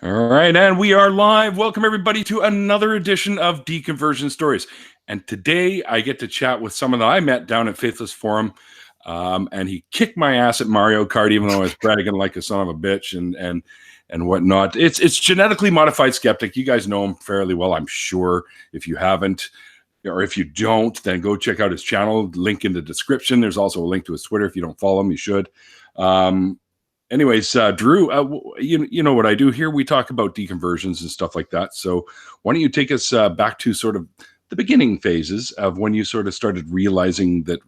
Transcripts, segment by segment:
All right, and we are live. Welcome, everybody, to another edition of Deconversion Stories. And today I get to chat with someone that I met down at Faithless Forum, and he kicked my ass at Mario Kart, even though I was bragging like a son of a bitch and whatnot. It's Genetically Modified Skeptic. You guys know him fairly well, I'm sure. If you haven't, or if you don't, then go check out his channel. Link in the description. There's also a link to his Twitter. If you don't follow him, you should. Anyways, Drew, you know what I do here. We talk about deconversions and stuff like that. So why don't you take us back to sort of the beginning phases of when you sort of started realizing that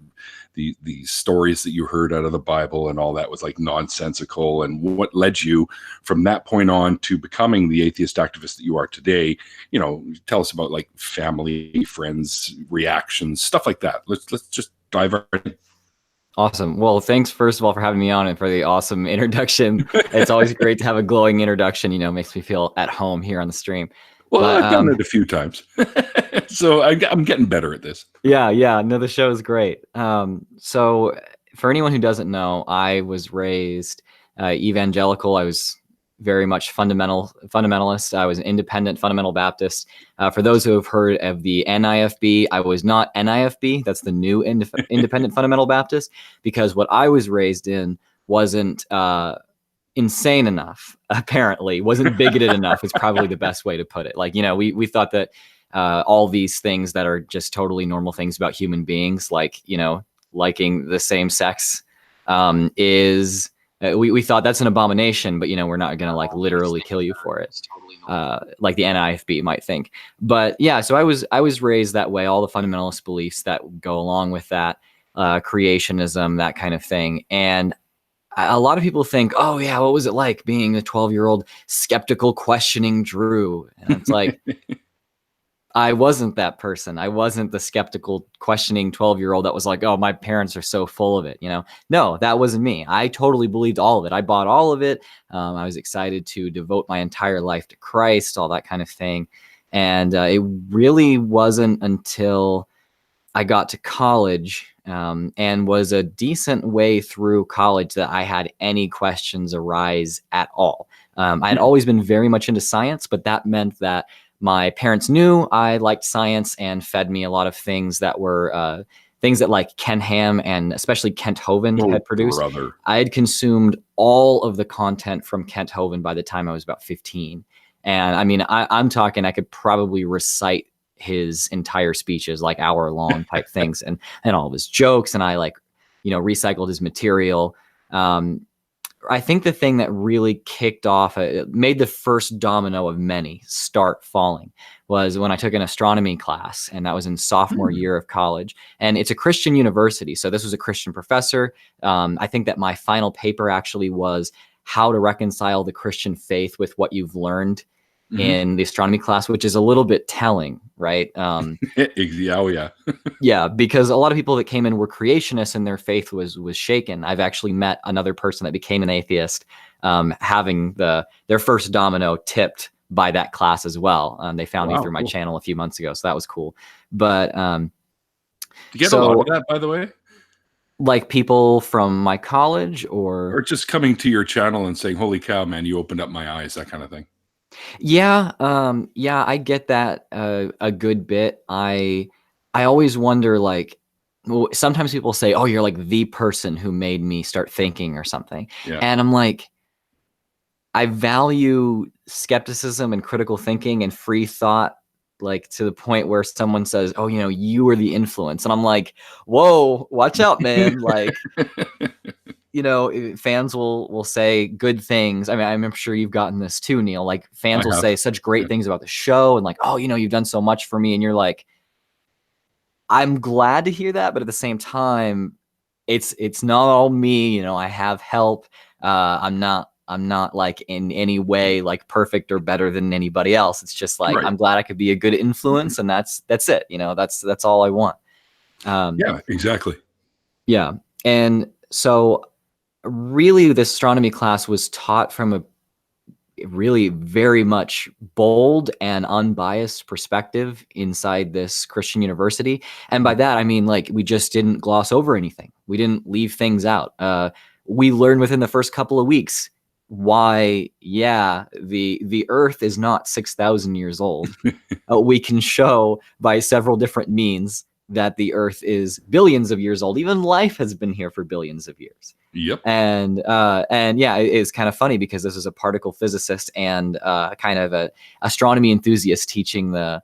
the stories that you heard out of the Bible and all that was like nonsensical, and what led you from that point on to becoming the atheist activist that you are today. You know, tell us about like family, friends, reactions, stuff like that. Let's just dive right in. Awesome. Well, thanks first of all for having me on and for the awesome introduction. It's always great to have a glowing introduction. You know, makes me feel at home here on the stream. Well, I've done it a few times, so I'm getting better at this. Yeah. No, the show is great. So for anyone who doesn't know, I was raised evangelical. I was very much fundamentalist. I was an independent fundamental Baptist. For those who have heard of the NIFB, I was not NIFB. That's the new independent fundamental Baptist, because what I was raised in wasn't insane enough, apparently. Wasn't bigoted enough is probably the best way to put it. Like, you know, we thought that all these things that are just totally normal things about human beings, like, you know, liking the same sex, we thought that's an abomination, but, you know, we're not going to like literally kill you for it, like the NIFB might think. But yeah, so I was raised that way, all the fundamentalist beliefs that go along with that, creationism, that kind of thing. And a lot of people think, oh yeah, what was it like being a 12-year-old skeptical, questioning Drew? And it's like, I wasn't that person. I wasn't the skeptical, questioning 12-year-old that was like, oh, my parents are so full of it. You know, no, that wasn't me. I totally believed all of it. I bought all of it. I was excited to devote my entire life to Christ, all that kind of thing. And it really wasn't until I got to college and was a decent way through college that I had any questions arise at all. I had always been very much into science, but that meant that my parents knew I liked science and fed me a lot of things that were things that like Ken Ham and especially Kent Hovind had produced. Brother. I had consumed all of the content from Kent Hovind by the time I was about 15. And I mean, I'm talking, I could probably recite his entire speeches, like hour-long type things, and all of his jokes. And I like, you know, recycled his material. I think the thing that really kicked off, made the first domino of many start falling, was when I took an astronomy class, and that was in sophomore year of college. And it's a Christian university, so this was a Christian professor. I think that my final paper actually was how to reconcile the Christian faith with what you've learned in the astronomy class, which is a little bit telling, right? Yeah. Yeah, because a lot of people that came in were creationists and their faith was shaken. I've actually met another person that became an atheist, having their first domino tipped by that class as well. They found me through my channel a few months ago, so that was cool. But you get a lot of that, by the way? Like people from my college, or just coming to your channel and saying, holy cow, man, you opened up my eyes, that kind of thing. Yeah, I get that a good bit. I always wonder, like, well, sometimes people say, "Oh, you're like the person who made me start thinking," or something. Yeah. And I'm like, I value skepticism and critical thinking and free thought, like to the point where someone says, "Oh, you know, you were the influence," and I'm like, "Whoa, watch out, man!" Like. You know, fans will say good things. I mean, I'm sure you've gotten this too, Neil. Like fans will say such great things about the show and like, oh, you know, you've done so much for me. And you're like, I'm glad to hear that. But at the same time, it's not all me. You know, I have help. I'm not like in any way like perfect or better than anybody else. It's just like, I'm glad I could be a good influence. And that's it. You know, that's all I want. Yeah, exactly. Yeah. And so really, this astronomy class was taught from a really very much bold and unbiased perspective inside this Christian university. And by that, I mean, like, we just didn't gloss over anything. We didn't leave things out. We learned within the first couple of weeks why, yeah, the Earth is not 6,000 years old. We can show by several different means that the Earth is billions of years old. Even life has been here for billions of years. Yep. And yeah, it's kind of funny because this is a particle physicist and kind of a astronomy enthusiast teaching the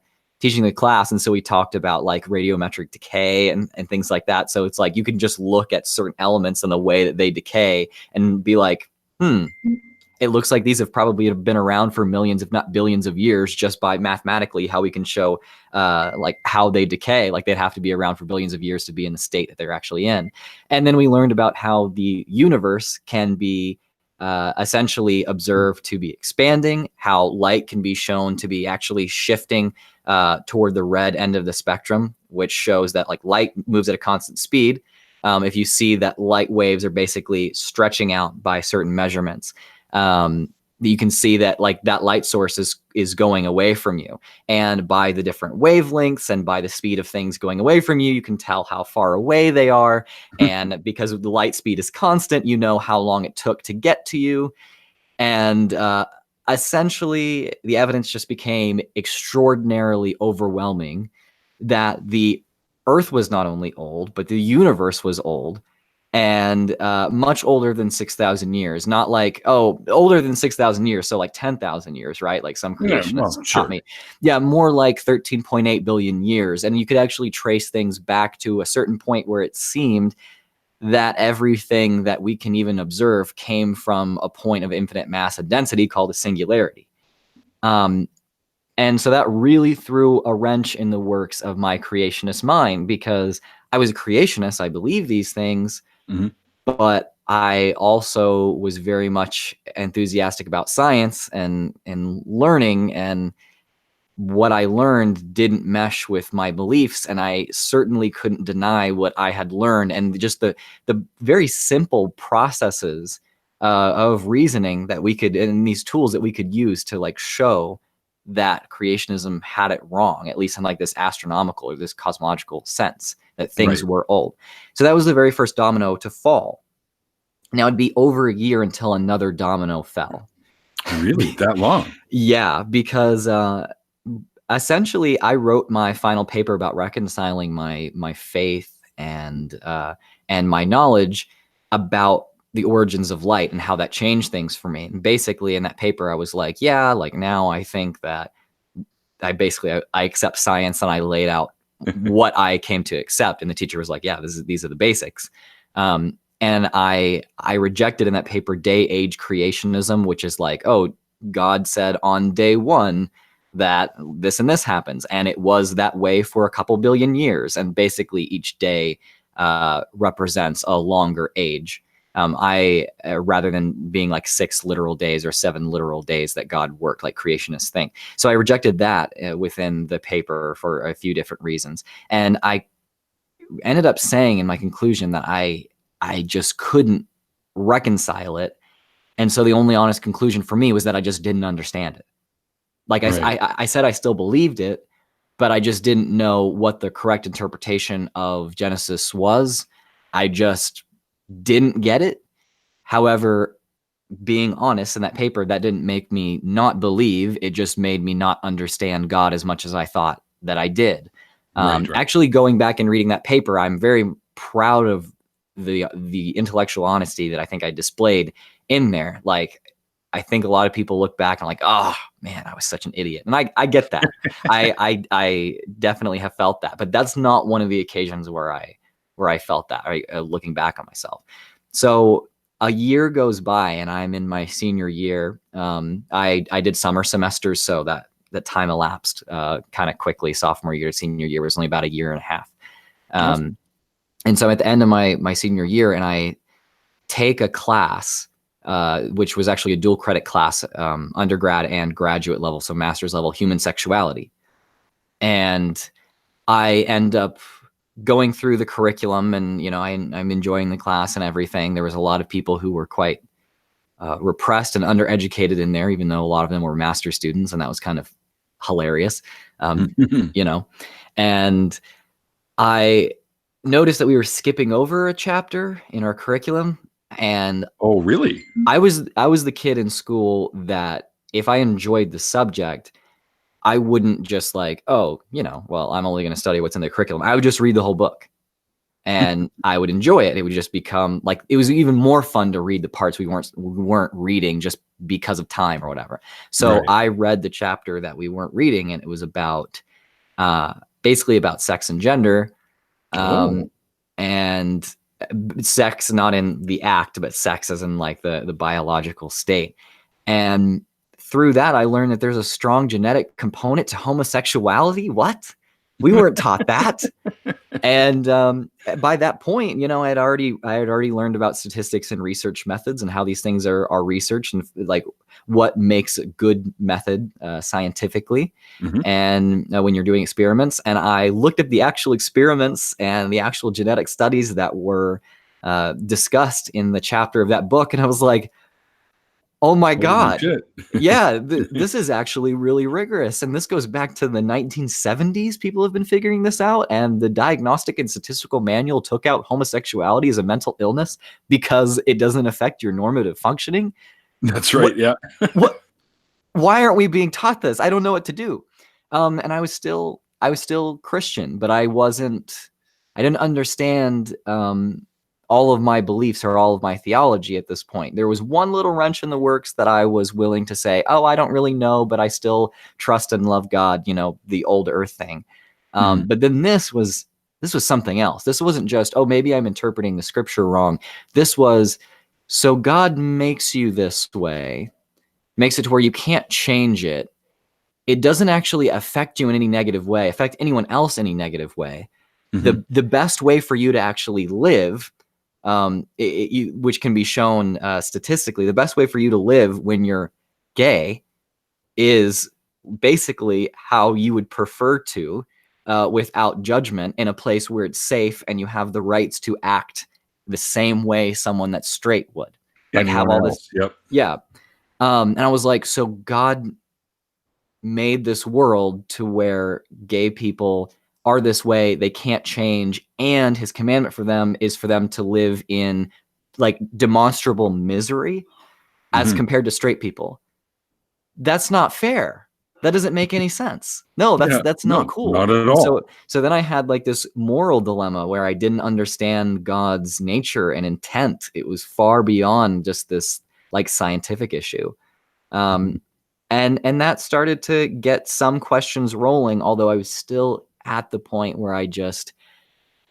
class, and so we talked about like radiometric decay and things like that. So it's like you can just look at certain elements and the way that they decay and be like, it looks like these have probably been around for millions, if not billions of years, just by mathematically how we can show like how they decay. Like they'd have to be around for billions of years to be in the state that they're actually in. And then we learned about how the universe can be essentially observed to be expanding, how light can be shown to be actually shifting toward the red end of the spectrum, which shows that like light moves at a constant speed. If you see that light waves are basically stretching out by certain measurements, you can see that like that light source is going away from you, and by the different wavelengths and by the speed of things going away from you, you can tell how far away they are. And because the light speed is constant, you know how long it took to get to you. And essentially the evidence just became extraordinarily overwhelming that the Earth was not only old, but the universe was old, and much older than 6,000 years. Not like, oh, older than 6,000 years, so like 10,000 years, right? Like some creationists taught me. Yeah, more like 13.8 billion years. And you could actually trace things back to a certain point where it seemed that everything that we can even observe came from a point of infinite mass and density called a singularity. And so that really threw a wrench in the works of my creationist mind, because I was a creationist. I believe these things, but I also was very much enthusiastic about science and learning, and what I learned didn't mesh with my beliefs, and I certainly couldn't deny what I had learned. And just the very simple processes of reasoning that we could, and these tools that we could use to like show that creationism had it wrong, at least in like this astronomical or this cosmological sense, that things were old. So that was the very first domino to fall. Now it'd be over a year until another domino fell. Really? That long? Yeah, because essentially I wrote my final paper about reconciling my faith and my knowledge about the origins of light and how that changed things for me. And basically in that paper I was like, yeah, like now I think that I accept science, and I laid out what I came to accept. And the teacher was like, yeah, these are the basics. And I rejected in that paper day age creationism, which is like, oh, God said on day one that this and this happens, and it was that way for a couple billion years, and basically each day represents a longer age. Rather than being like 6 literal days or 7 literal days that God worked, like creationists think. So I rejected that within the paper for a few different reasons. And I ended up saying in my conclusion that I just couldn't reconcile it. And so the only honest conclusion for me was that I just didn't understand it. Like I said, I still believed it, but I just didn't know what the correct interpretation of Genesis was. I just didn't get it. However, being honest, in that paper, that didn't make me not believe. It just made me not understand God as much as I thought that I did. Actually, going back and reading that paper, I'm very proud of the intellectual honesty that I think I displayed in there. Like, I think a lot of people look back and like, oh man, I was such an idiot. And I get that. I definitely have felt that, but that's not one of the occasions where I felt that, right? Looking back on myself. So a year goes by and I'm in my senior year. I did summer semesters, so that time elapsed kind of quickly. Sophomore year to senior year was only about a year and a half. And so at the end of my senior year, and I take a class, which was actually a dual credit class, undergrad and graduate level, so master's level, human sexuality. And I end up going through the curriculum, and I'm enjoying the class and everything. There was a lot of people who were quite repressed and undereducated in there, even though a lot of them were master's students, and that was kind of hilarious. And I noticed that we were skipping over a chapter in our curriculum, And Oh, really? I was the kid in school that if I enjoyed the subject, I wouldn't just like, oh, well, I'm only going to study what's in the curriculum. I would just read the whole book and I would enjoy it. It would just become like, it was even more fun to read the parts we weren't reading just because of time or whatever. So Right. I read the chapter that we weren't reading, and it was about basically about sex and gender. And sex not in the act, but sex as in like the biological state. And through that, I learned that there's a strong genetic component to homosexuality. What? We weren't taught that. And by that point, I had already learned about statistics and research methods and how these things are researched and like what makes a good method scientifically. Mhm. And when you're doing experiments, and I looked at the actual experiments and the actual genetic studies that were discussed in the chapter of that book, and I was like, oh my Holy God. shit. Yeah, this is actually really rigorous. And this goes back to the 1970s. People have been figuring this out. And the Diagnostic and Statistical Manual took out homosexuality as a mental illness because it doesn't affect your normative functioning. That's right. Yeah. What? Why aren't we being taught this? I don't know what to do. And I was still Christian, but I didn't understand all of my beliefs or all of my theology at this point. There was one little wrench in the works that I was willing to say, oh, I don't really know, but I still trust and love God, the old earth thing. But then this was something else. This wasn't just, oh, maybe I'm interpreting the scripture wrong. This was, so God makes you this way, makes it to where you can't change it. It doesn't actually affect you in any negative way, affect anyone else any negative way. Mhm. The best way for you to actually live, which can be shown statistically, the best way for you to live when you're gay is basically how you would prefer to, without judgment, in a place where it's safe and you have the rights to act the same way someone that's straight would. Like have all this. Yep. Yeah. And I was like, so God made this world to where gay people are this way, they can't change, and his commandment for them is for them to live in like demonstrable misery as Mhm. compared to straight people. That's not fair. That doesn't make any sense. No, Yeah. that's not No, cool. not at And all. so then I had like this moral dilemma where I didn't understand God's nature and intent. It was far beyond just this like scientific issue. Mhm. And that started to get some questions rolling, although I was still at the point where I just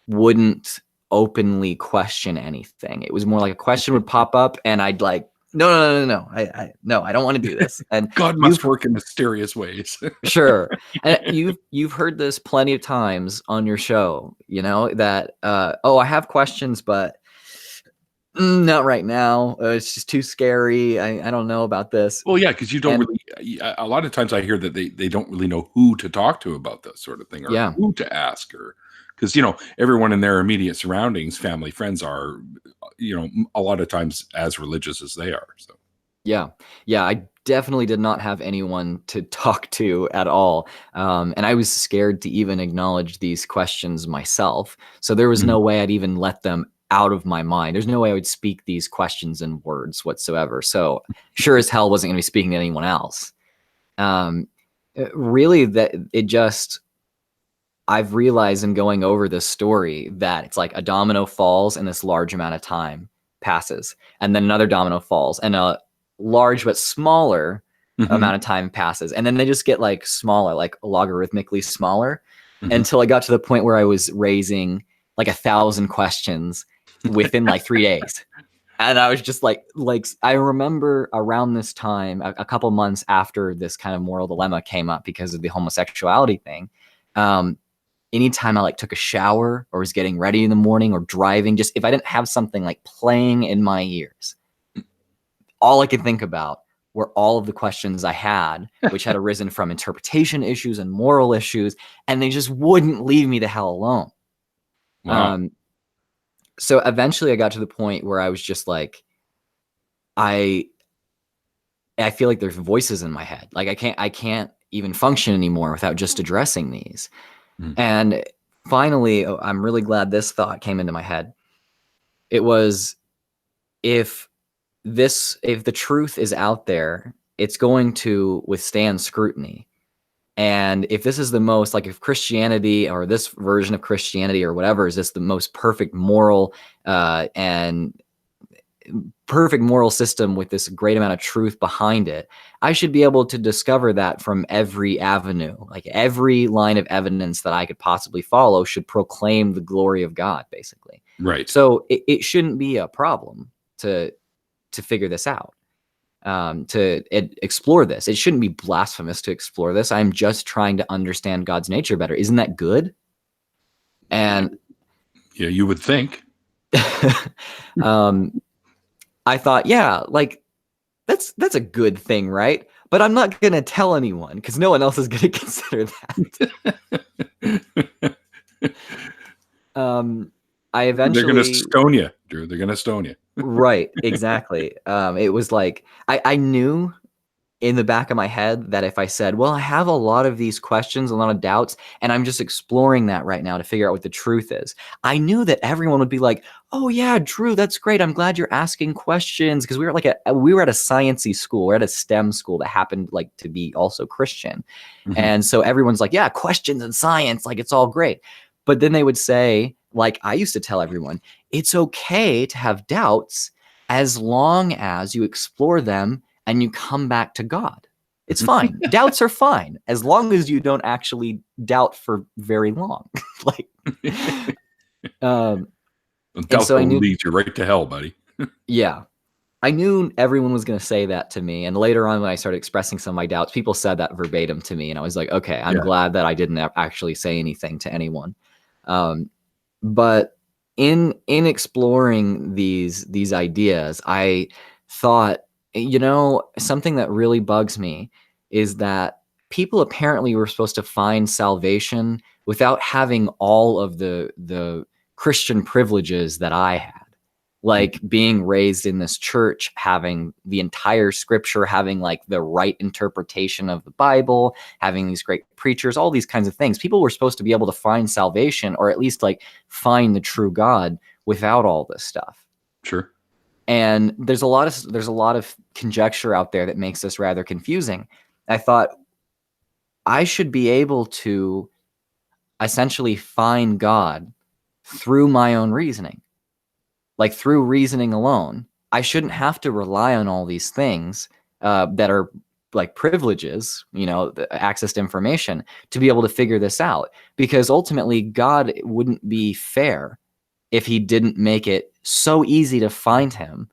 wouldn't openly question anything. It was more like a question would pop up and I'd like, no. I don't want to do this. And God must work in mysterious ways. sure. And you've heard this plenty of times on your show, that oh, I have questions, but not right now. It's just too scary. I don't know about this. Well, yeah, because you don't And really. A lot of times, I hear that they don't really know who to talk to about this sort of thing, or yeah. who to ask, or because everyone in their immediate surroundings, family, friends, are a lot of times as religious as they are. So Yeah. I definitely did not have anyone to talk to at all. And I was scared to even acknowledge these questions myself. So there was Mhm. no way I'd even let them out of my mind. There's no way I would speak these questions in words whatsoever. So sure as hell wasn't going to be speaking to anyone else. Really, that it just, I've realized in going over this story that it's like a domino falls and this large amount of time passes. And then another domino falls and a large but smaller Mhm. amount of time passes. And then they just get like smaller, like logarithmically smaller, Mhm. until I got to the point where I was raising like 1,000 questions within like 3 days. And I was just like I remember around this time, a couple months after this kind of moral dilemma came up because of the homosexuality thing, anytime I like took a shower or was getting ready in the morning or driving, just if I didn't have something like playing in my ears, all I could think about were all of the questions I had, which had arisen from interpretation issues and moral issues, and they just wouldn't leave me the hell alone. Wow. So eventually I got to the point where I was just like, I feel like there's voices in my head. Like I can't even function anymore without just addressing these. Mhm. And finally, I'm really glad this thought came into my head. It was, if the truth is out there, it's going to withstand scrutiny. And if this is the most, like, if Christianity, or this version of Christianity or whatever, is this the most perfect moral and perfect moral system with this great amount of truth behind it, I should be able to discover that from every avenue. Like, every line of evidence that I could possibly follow should proclaim the glory of God, basically. Right. So it shouldn't be a problem to figure this out, to explore this. It shouldn't be blasphemous to explore this. I'm just trying to understand God's nature better. Isn't that good? And yeah, you would think. I thought, yeah, like, that's a good thing, right? But I'm not going to tell anyone, because no one else is going to consider that. I eventually... They're going to stone you, Drew. They're going to stone you. Right, exactly. It was like, I knew in the back of my head that if I said, well, I have a lot of these questions, a lot of doubts, and I'm just exploring that right now to figure out what the truth is, I knew that everyone would be like, oh yeah, Drew, that's great. I'm glad you're asking questions. Because we were at a sciencey school. We're at a STEM school that happened like to be also Christian. Mhm. And so everyone's like, yeah, questions and science, like, it's all great. But then they would say, like I used to tell everyone, it's okay to have doubts as long as you explore them and you come back to God. It's fine. Doubts are fine as long as you don't actually doubt for very long. Like, Doubt so I will knew... lead you right to hell, buddy. Yeah, I knew everyone was going to say that to me. And later on, when I started expressing some of my doubts, people said that verbatim to me, and I was like, okay, I'm glad that I didn't actually say anything to anyone. But in exploring these ideas, I thought, something that really bugs me is that people apparently were supposed to find salvation without having all of the Christian privileges that I had. Like, being raised in this church, having the entire scripture, having like the right interpretation of the Bible, having these great preachers, all these kinds of things. People were supposed to be able to find salvation, or at least like find the true God, without all this stuff. Sure. And there's a lot of conjecture out there that makes this rather confusing. I thought I should be able to essentially find God through my own reasoning. Like, through reasoning alone. I shouldn't have to rely on all these things that are like privileges, the access to information, to be able to figure this out. Because ultimately, God wouldn't be fair if he didn't make it so easy to find him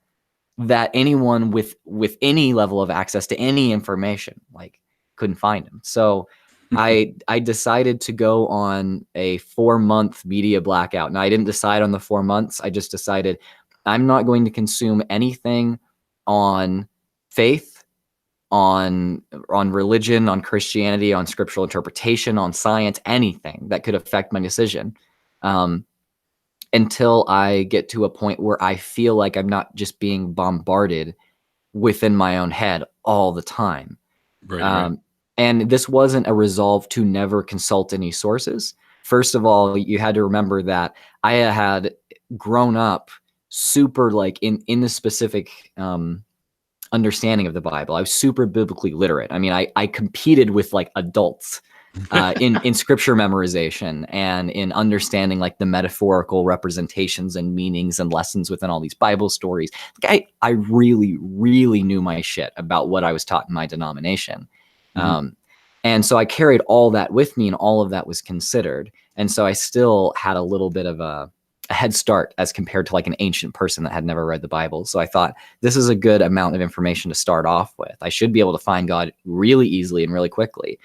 that anyone with any level of access to any information, like, couldn't find him. So I decided to go on a 4-month media blackout. Now, I didn't decide on the 4 months. I just decided I'm not going to consume anything on faith, on religion, on Christianity, on scriptural interpretation, on science, anything that could affect my decision, until I get to a point where I feel like I'm not just being bombarded within my own head all the time. Right. And this wasn't a resolve to never consult any sources. First of all, you had to remember that I had grown up super like in the specific understanding of the Bible. I was super biblically literate. I mean, I competed with like adults in scripture memorization and in understanding like the metaphorical representations and meanings and lessons within all these Bible stories. Like, I really, really knew my shit about what I was taught in my denomination. And so I carried all that with me, and all of that was considered. And so I still had a little bit of a head start as compared to like an ancient person that had never read the Bible. So I thought, this is a good amount of information to start off with. I should be able to find God really easily and really quickly.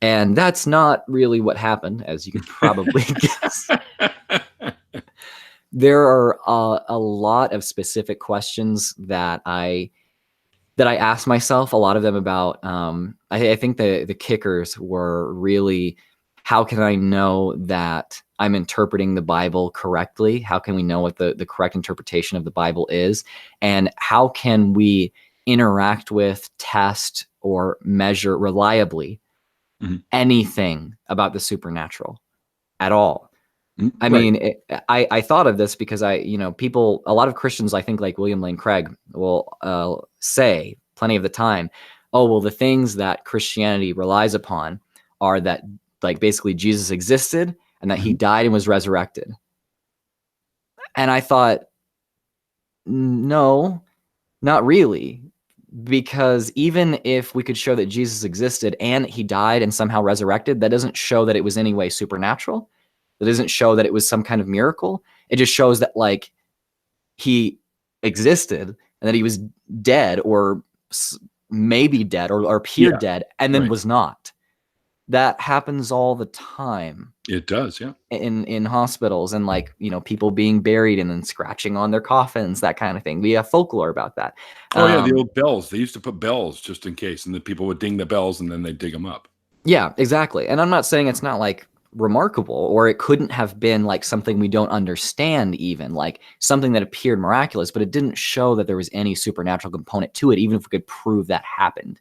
And that's not really what happened, as you could probably guess. There are a lot of specific questions that I asked myself, a lot of them about, I think the kickers were really, how can I know that I'm interpreting the Bible correctly? How can we know what the correct interpretation of the Bible is? And how can we interact with, test, or measure reliably anything about the supernatural at all? I mean, I thought of this because a lot of Christians, I think like William Lane Craig will say plenty of the time, oh, well, the things that Christianity relies upon are that like basically Jesus existed and that he died and was resurrected. And I thought, no, not really. Because even if we could show that Jesus existed and he died and somehow resurrected, that doesn't show that it was any way supernatural. That doesn't show that it was some kind of miracle. It just shows that like he existed and that he was dead or maybe dead or appeared dead and then was not. That happens all the time. It does, yeah. In hospitals and like, people being buried and then scratching on their coffins, that kind of thing. We have folklore about that. Oh yeah, the old bells. They used to put bells just in case, and the people would ding the bells and then they'd dig them up. Yeah, exactly. And I'm not saying it's not like remarkable or it couldn't have been like something we don't understand, even like something that appeared miraculous, but it didn't show that there was any supernatural component to it, even if we could prove that happened.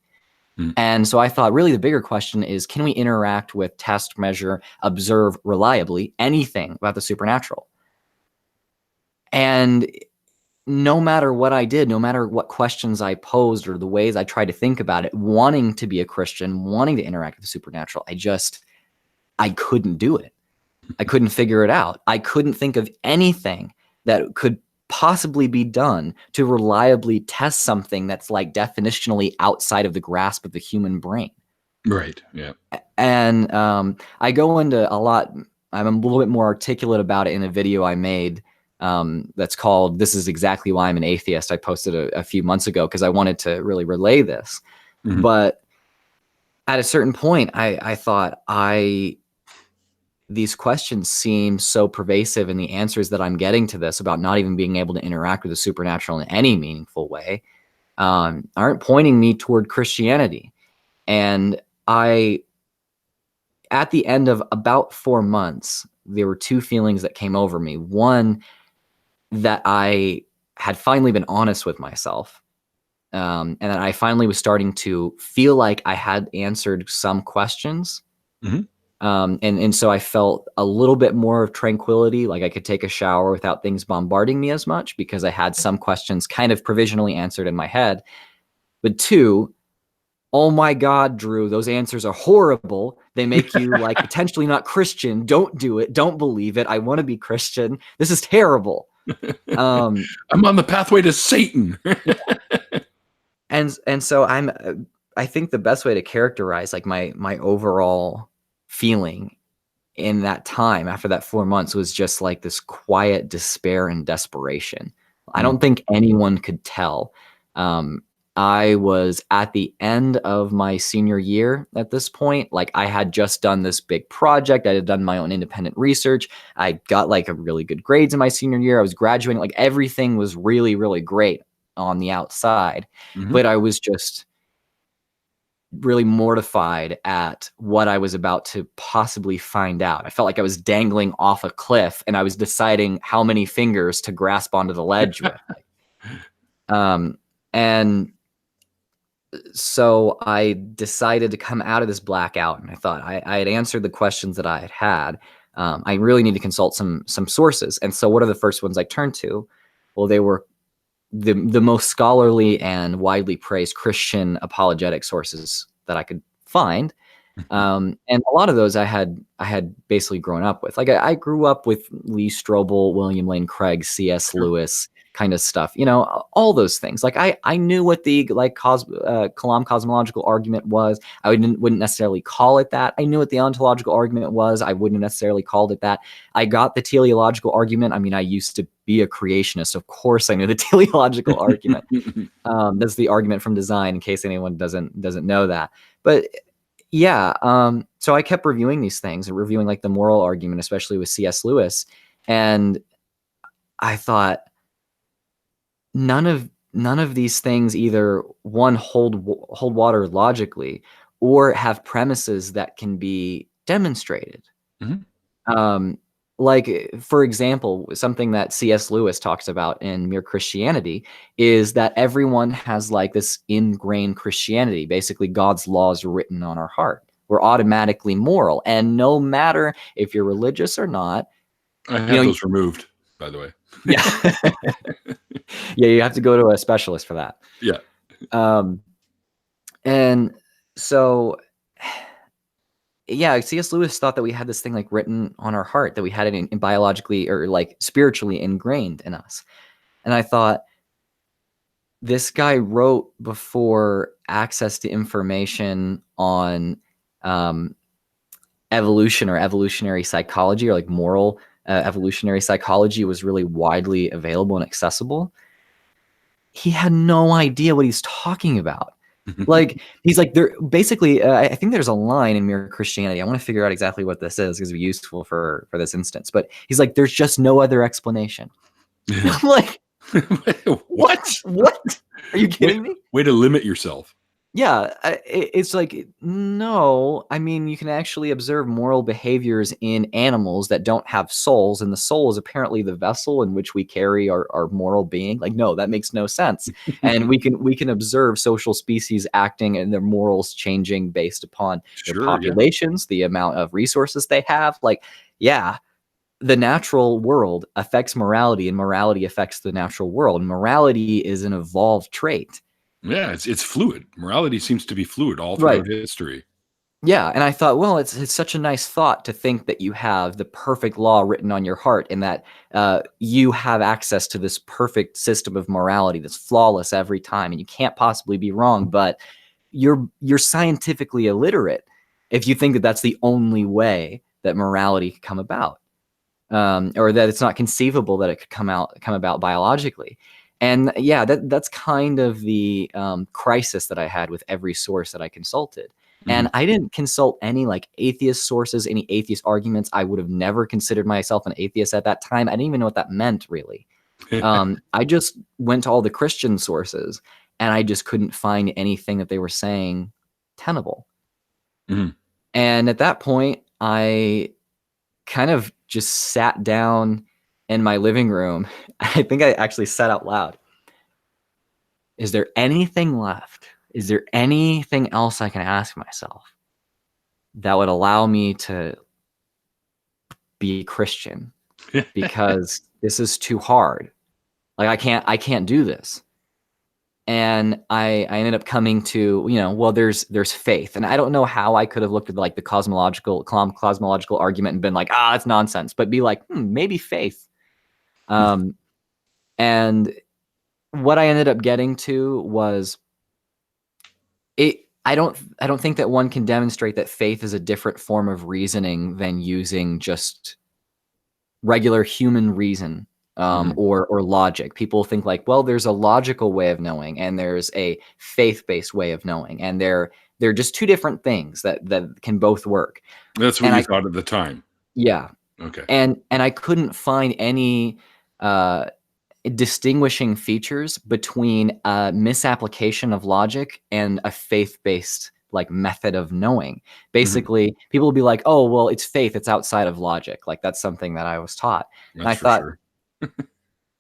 And so I thought really the bigger question is, can we interact with, test, measure, observe reliably anything about the supernatural? And no matter what I did, no matter what questions I posed or the ways I tried to think about it, wanting to be a Christian, wanting to interact with the supernatural, I couldn't do it. I couldn't figure it out. I couldn't think of anything that could possibly be done to reliably test something that's like definitionally outside of the grasp of the human brain. Right. Yeah. And I go into a lot. I'm a little bit more articulate about it in a video I made that's called "This is Exactly Why I'm an Atheist." I posted a few months ago because I wanted to really relay this. But at a certain point, I thought these questions seem so pervasive, and the answers that I'm getting to this about not even being able to interact with the supernatural in any meaningful way aren't pointing me toward Christianity. And at the end of about 4 months, there were two feelings that came over me. One, that I had finally been honest with myself, and that I finally was starting to feel like I had answered some questions. And so I felt a little bit more of tranquility, like I could take a shower without things bombarding me as much because I had some questions kind of provisionally answered in my head. But two, oh my God, Drew, those answers are horrible. They make you like potentially not Christian. Don't do it. Don't believe it. I want to be Christian. This is terrible. I'm on the pathway to Satan. And so I think the best way to characterize like my overall feeling in that time after that 4 months was just like this quiet despair and desperation. I don't think anyone could tell. I was at the end of my senior year at this point. Like I had just done this big project. I had done my own independent research. I got like a really good grades in my senior year. I was graduating. Like everything was really, really great on the outside. But I was just really mortified at what I was about to possibly find out. I felt like I was dangling off a cliff and I was deciding how many fingers to grasp onto the ledge with. And so I decided to come out of this blackout, and I thought I had answered the questions that I had. I really need to consult some sources. And so what are the first ones I turned to? Well, they were the most scholarly and widely praised Christian apologetic sources that I could find. And a lot of those I had basically grown up with. Like I grew up with Lee Strobel, William Lane Craig, C.S. Lewis kind of stuff, all those things. Like I knew what the Kalam cosmological argument was. I wouldn't necessarily call it that. I knew what the ontological argument was. I wouldn't necessarily called it that. I got the teleological argument. I mean, I used to be a creationist. Of course I knew the teleological argument. That's the argument from design, in case anyone doesn't know that. But yeah, so I kept reviewing these things, reviewing like the moral argument, especially with C.S. Lewis. And I thought, none of these things either one hold water logically or have premises that can be demonstrated. Like, for example, something that C.S. Lewis talks about in Mere Christianity is that everyone has like this ingrained Christianity, basically God's laws written on our heart. We're automatically moral. And no matter if you're religious or not, I had those removed, by the way. Yeah. Yeah, you have to go to a specialist for that. Yeah. And so, yeah, C.S. Lewis thought that we had this thing like written on our heart, that we had it in biologically or like spiritually ingrained in us. And I thought, this guy wrote before access to information on evolution or evolutionary psychology, or like moral evolutionary psychology, was really widely available and accessible. He had no idea what he's talking about. Like, he's like, there basically, I think there's a line in Mere Christianity. I want to figure out exactly what this is because it'd be useful for this instance. But he's like, there's just no other explanation. I'm like, what? Are you kidding me? Way to limit yourself. Yeah, it's like, no. I mean, you can actually observe moral behaviors in animals that don't have souls, and the soul is apparently the vessel in which we carry our moral being. Like, no, that makes no sense. And we can observe social species acting and their morals changing based upon their populations, the amount of resources they have. Like, yeah, the natural world affects morality, and morality affects the natural world. Morality is an evolved trait. Yeah, it's fluid. Morality seems to be fluid all throughout history. Yeah, and I thought, well, it's such a nice thought to think that you have the perfect law written on your heart, and that you have access to this perfect system of morality that's flawless every time, and you can't possibly be wrong. But you're scientifically illiterate if you think that that's the only way that morality could come about, or that it's not conceivable that it could come about biologically. And yeah, that's kind of the crisis that I had with every source that I consulted. And I didn't consult any like atheist sources, any atheist arguments. I would have never considered myself an atheist at that time. I didn't even know what that meant, really. I just went to all the Christian sources, and I just couldn't find anything that they were saying tenable. And at that point, I kind of just sat down in my living room. I think I actually said out loud, is there anything left? Is there anything else I can ask myself that would allow me to be Christian? Because this is too hard. Like, I can't do this. And I ended up coming to, well, there's faith. And I don't know how I could have looked at like the cosmological argument and been like, it's nonsense, but be like, maybe faith. And what I ended up getting to was I don't think that one can demonstrate that faith is a different form of reasoning than using just regular human reason, or logic. People think like, well, there's a logical way of knowing and there's a faith-based way of knowing, and they're just two different things that can both work. That's what you thought at the time. Yeah. Okay. And I couldn't find any distinguishing features between a misapplication of logic and a faith-based like method of knowing. Basically, people will be like, oh, well, it's faith, it's outside of logic. Like, that's something that I was taught. That's and I thought,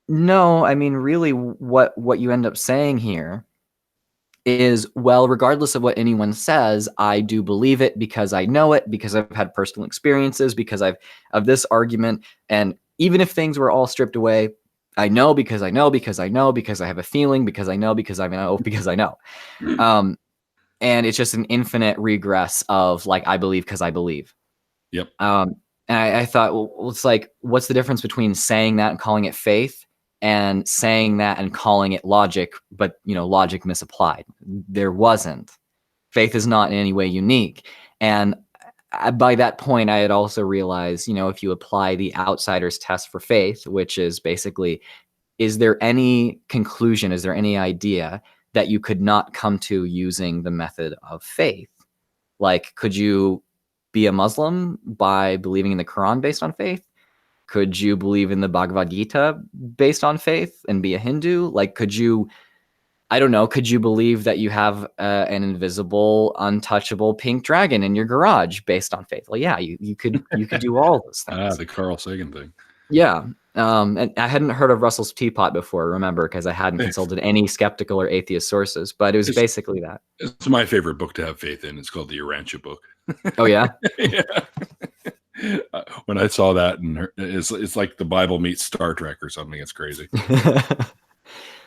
no, I mean, really what you end up saying here is, well, regardless of what anyone says, I do believe it because I know it, because I've had personal experiences, because of this argument. And even if things were all stripped away, I know because I know because I know because I have a feeling because I know because I know because I know. And it's just an infinite regress of like, I believe because I believe. Yep. And I thought, well, it's like, what's the difference between saying that and calling it faith, and saying that and calling it logic, but logic misapplied? There wasn't. Faith is not in any way unique. And by that point, I had also realized, if you apply the outsider's test for faith, which is basically, is there any conclusion, is there any idea that you could not come to using the method of faith? Like, could you be a Muslim by believing in the Quran based on faith? Could you believe in the Bhagavad Gita based on faith and be a Hindu? Like, could you believe that you have an invisible, untouchable pink dragon in your garage based on faith? Well, yeah, you could do all those things. The Carl Sagan thing. Yeah. And I hadn't heard of Russell's teapot before, remember, because I hadn't consulted any skeptical or atheist sources, but it was basically that. It's my favorite book to have faith in. It's called the Urantia book. Oh, yeah? Yeah. When I saw that, and it's like the Bible meets Star Trek or something. It's crazy.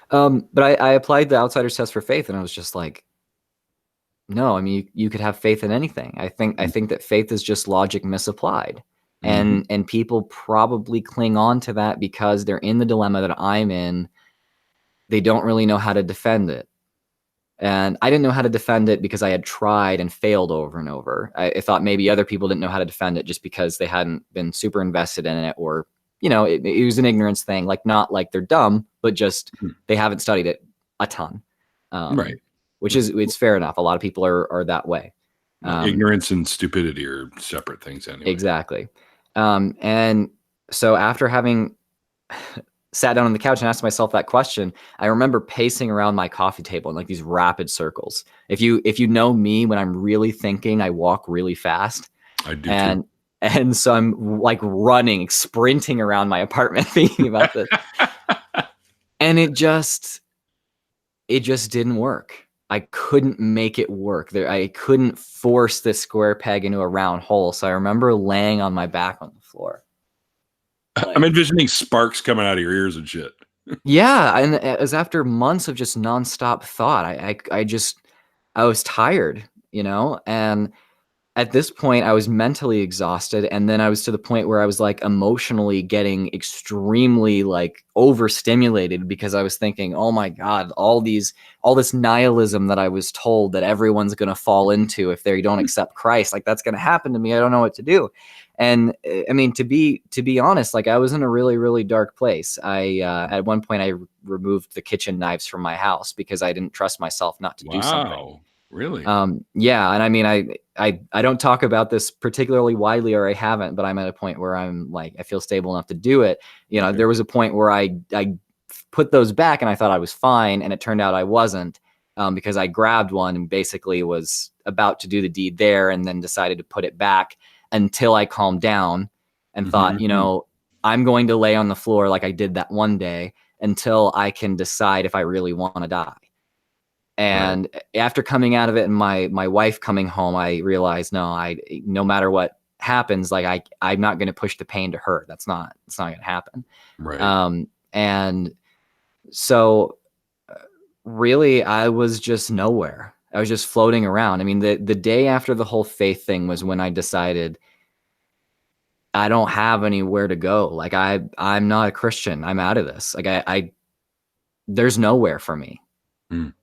But I applied the outsider's test for faith, and I was just like, no, I mean, you could have faith in anything. I think that faith is just logic misapplied. And people probably cling on to that because they're in the dilemma that I'm in. They don't really know how to defend it. And I didn't know how to defend it because I had tried and failed over and over. I thought maybe other people didn't know how to defend it just because they hadn't been super invested in it, or, it was an ignorance thing, like not like they're dumb, but just they haven't studied it a ton. Right. Which is, it's fair enough. A lot of people are that way. Ignorance and stupidity are separate things anyway. Exactly. And so after having sat down on the couch and asked myself that question, I remember pacing around my coffee table in like these rapid circles. If you know me, when I'm really thinking, I walk really fast. I do too. And so I'm like running, sprinting around my apartment thinking about this. And it just didn't work. I couldn't make it work. I couldn't force this square peg into a round hole. So I remember laying on my back on the floor. I'm envisioning sparks coming out of your ears and shit. Yeah, and it was after months of just nonstop thought. I was tired, and at this point I was mentally exhausted, and then I was to the point where I was like emotionally getting extremely like overstimulated because I was thinking, oh my God, all this nihilism that I was told that everyone's going to fall into if they don't accept Christ, like that's going to happen to me. I don't know what to do. And I mean, to be honest, like I was in a really, really dark place. At one point I removed the kitchen knives from my house because I didn't trust myself not to do something. Wow, really? Yeah. And I mean, I don't talk about this particularly widely, or I haven't, but I'm at a point where I'm like, I feel stable enough to do it. Okay. There was a point where I put those back and I thought I was fine. And it turned out I wasn't, because I grabbed one and basically was about to do the deed there and then decided to put it back until I calmed down and thought, I'm going to lay on the floor like I did that one day until I can decide if I really want to die. And after coming out of it and my wife coming home, I realized, no matter what happens, like I'm not going to push the pain to her. It's not going to happen. Right. And so really I was just nowhere. I was just floating around. I mean, the day after the whole faith thing was when I decided I don't have anywhere to go. Like I'm not a Christian. I'm out of this. Like there's nowhere for me.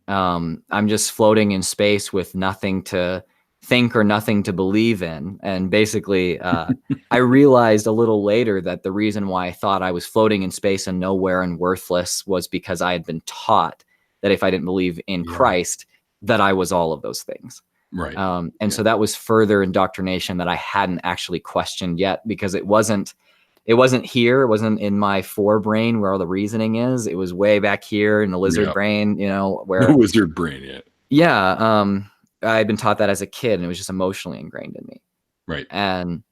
I'm just floating in space with nothing to think or nothing to believe in. And basically, I realized a little later that the reason why I thought I was floating in space and nowhere and worthless was because I had been taught that if I didn't believe in Christ, that I was all of those things. Right. And so that was further indoctrination that I hadn't actually questioned yet, because it wasn't here. It wasn't in my forebrain where all the reasoning is. It was way back here in the lizard brain, where the wizard brain. Yeah. I had been taught that as a kid, and it was just emotionally ingrained in me. Right. And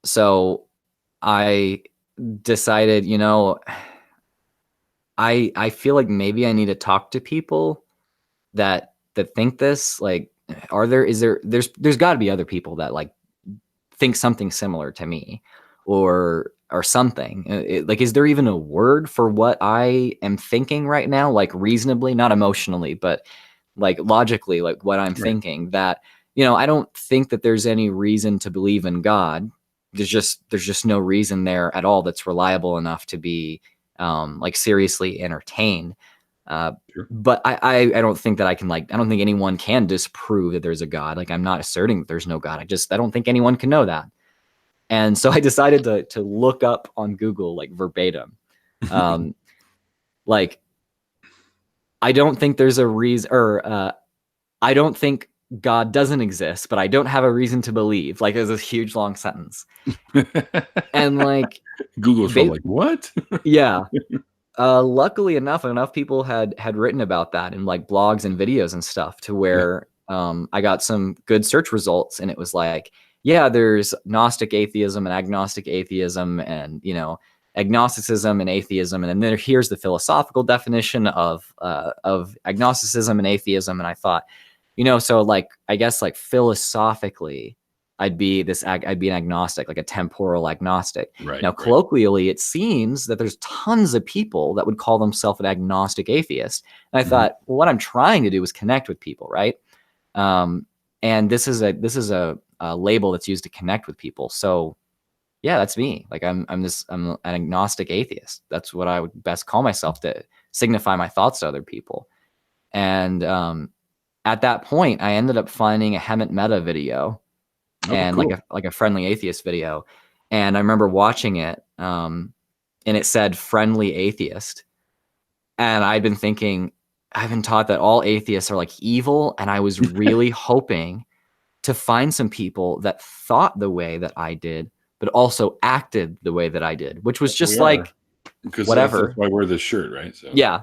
so I decided, I feel like maybe I need to talk to people that think this. Like, there's got to be other people that like think something similar to me, or something. Is there even a word for what I am thinking right now? Like reasonably, not emotionally, but like logically, like what I'm thinking, that, I don't think that there's any reason to believe in God. There's just no reason there at all that's reliable enough to be like seriously entertained. But I don't think that I don't think anyone can disprove that there's a God. Like, I'm not asserting that there's no God. I don't think anyone can know that. And so I decided to look up on Google, like verbatim, like, I don't think there's a reason, or I don't think God doesn't exist, but I don't have a reason to believe. Like, there's this huge long sentence. And like Google's like, what? Yeah. Luckily enough people had written about that in like blogs and videos and stuff, to where I got some good search results, and it was like, there's Gnostic atheism and agnostic atheism, and agnosticism and atheism, and then here's the philosophical definition of agnosticism and atheism. And I thought, so like, I guess like philosophically, I'd be an agnostic, like a temporal agnostic. Right. Now, colloquially, it seems that there's tons of people that would call themselves an agnostic atheist. And I thought, well, what I'm trying to do is connect with people, right? And this is a label that's used to connect with people. So yeah, that's me. Like I'm an agnostic atheist. That's what I would best call myself to signify my thoughts to other people. And at that point, I ended up finding a Hemet Meta video and cool. like a friendly atheist video. And I remember watching it, and it said friendly atheist. And I'd been thinking, I've been taught that all atheists are like evil. And I was really hoping to find some people that thought the way that I did, but also acted the way that I did, which was just like, because whatever. That's why I wear this shirt, right? So yeah.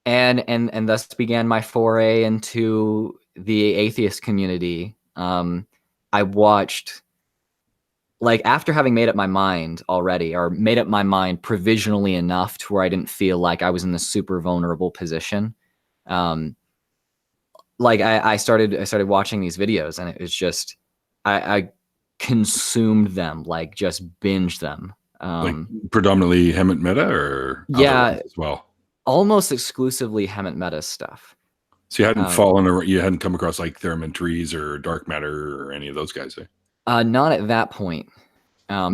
And thus began my foray into the atheist community. I watched, like, after having made up my mind already, or made up my mind provisionally enough to where I didn't feel like I was in this super vulnerable position. Like I started watching these videos, and it was just, I consumed them, like just binged them. Like predominantly Hemet Meta or yeah, as well? Almost exclusively Hemet Meta stuff. So you hadn't come across like Theremin Trees or Dark Matter or any of those guys, eh? Not at that point,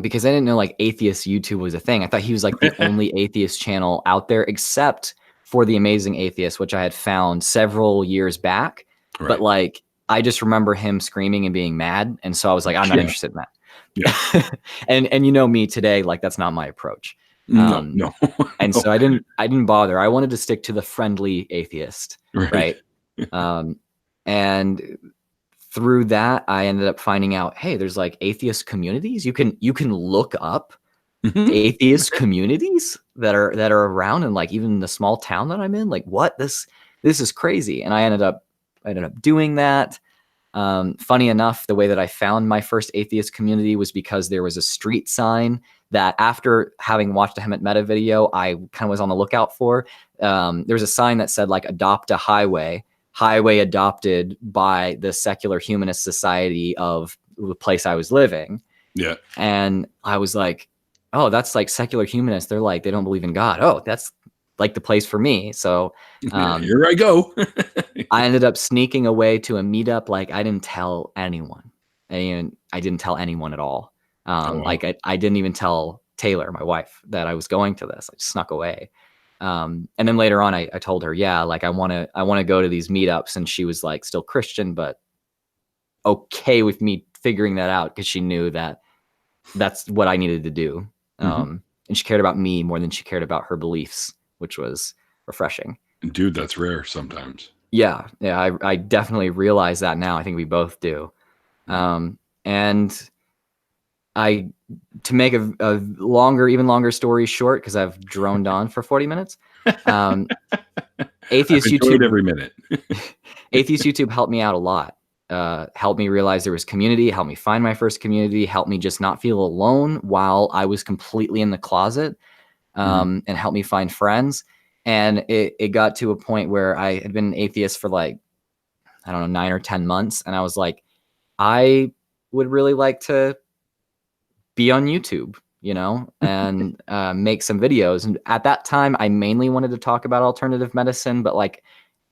because I didn't know like atheist YouTube was a thing. I thought he was like the only atheist channel out there, except for The Amazing Atheist, which I had found several years back. Right. But like, I just remember him screaming and being mad. And so I was like, I'm not interested in that. Yeah. and you know me today, like that's not my approach. No. And so I didn't bother. I wanted to stick to the friendly atheist. Right. And through that, I ended up finding out, hey, there's like atheist communities. You can look up atheist communities that are around, and like even the small town that I'm in. Like, what? This is crazy. And I ended up doing that. Funny enough, the way that I found my first atheist community was because there was a street sign that, after having watched a Hemet Meta video, I kind of was on the lookout for. There was a sign that said like adopt a highway adopted by the Secular Humanist Society of the place I was living. Yeah. And I was like, oh, that's like secular humanists. They're like, they don't believe in God. Oh, that's like the place for me. So here I go. I ended up sneaking away to a meetup. Like I didn't tell anyone. I didn't tell anyone at all. Wow. Like I didn't even tell Taylor, my wife, that I was going to this. I just snuck away. And then later on, I told her, yeah, like I want to go to these meetups. And she was like still Christian, but okay with me figuring that out, because she knew that that's what I needed to do. And she cared about me more than she cared about her beliefs, which was refreshing. Dude, that's rare sometimes. Yeah. I definitely realize that now. I think we both do. And to make a even longer story short, because I've droned on for 40 minutes. Atheist YouTube every minute. Atheist YouTube helped me out a lot. Helped me realize there was community, helped me find my first community, helped me just not feel alone while I was completely in the closet, and helped me find friends. And it got to a point where I had been an atheist for like, I don't know, 9 or 10 months. And I was like, I would really like to be on YouTube, and make some videos. And at that time, I mainly wanted to talk about alternative medicine, but like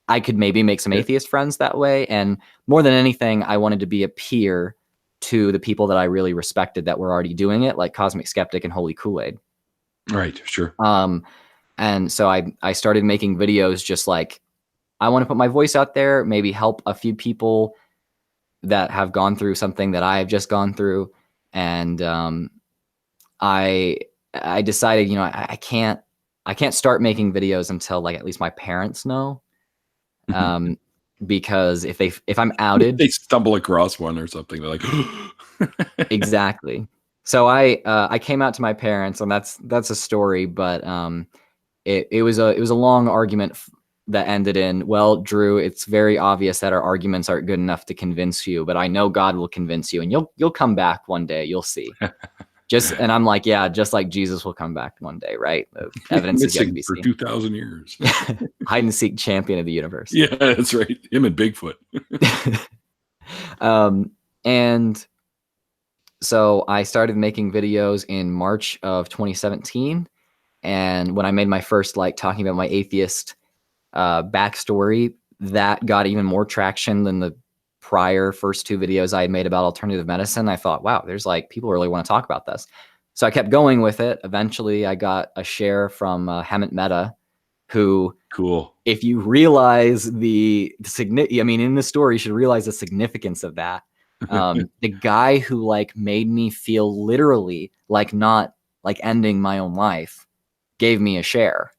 I could maybe make some atheist friends that way. And more than anything, I wanted to be a peer to the people that I really respected that were already doing it, like Cosmic Skeptic and Holy Kool-Aid. Right, sure. And so I started making videos just like, I want to put my voice out there, maybe help a few people that have gone through something that I have just gone through. And I decided, I can't start making videos until like at least my parents know. Because if I'm outed, they stumble across one or something, they're like, exactly. So I came out to my parents, and that's a story, but it was a long argument that ended in, well, Drew, it's very obvious that our arguments aren't good enough to convince you, but I know God will convince you, and you'll come back one day, you'll see. And I'm like, yeah, just like Jesus will come back one day, right? The evidence is yet to be seen. For 2,000 years. Hide and seek champion of the universe. Yeah, that's right. Him and Bigfoot. And so I started making videos in March of 2017. And when I made my first, like, talking about my atheist backstory, that got even more traction than the prior first two videos I had made about alternative medicine. I thought, wow, there's like people really want to talk about this. So I kept going with it. Eventually, I got a share from Hemant Mehta, who, Cool. if you realize the I mean, in the story, you should realize the significance of that. The guy who like made me feel literally like not like ending my own life gave me a share.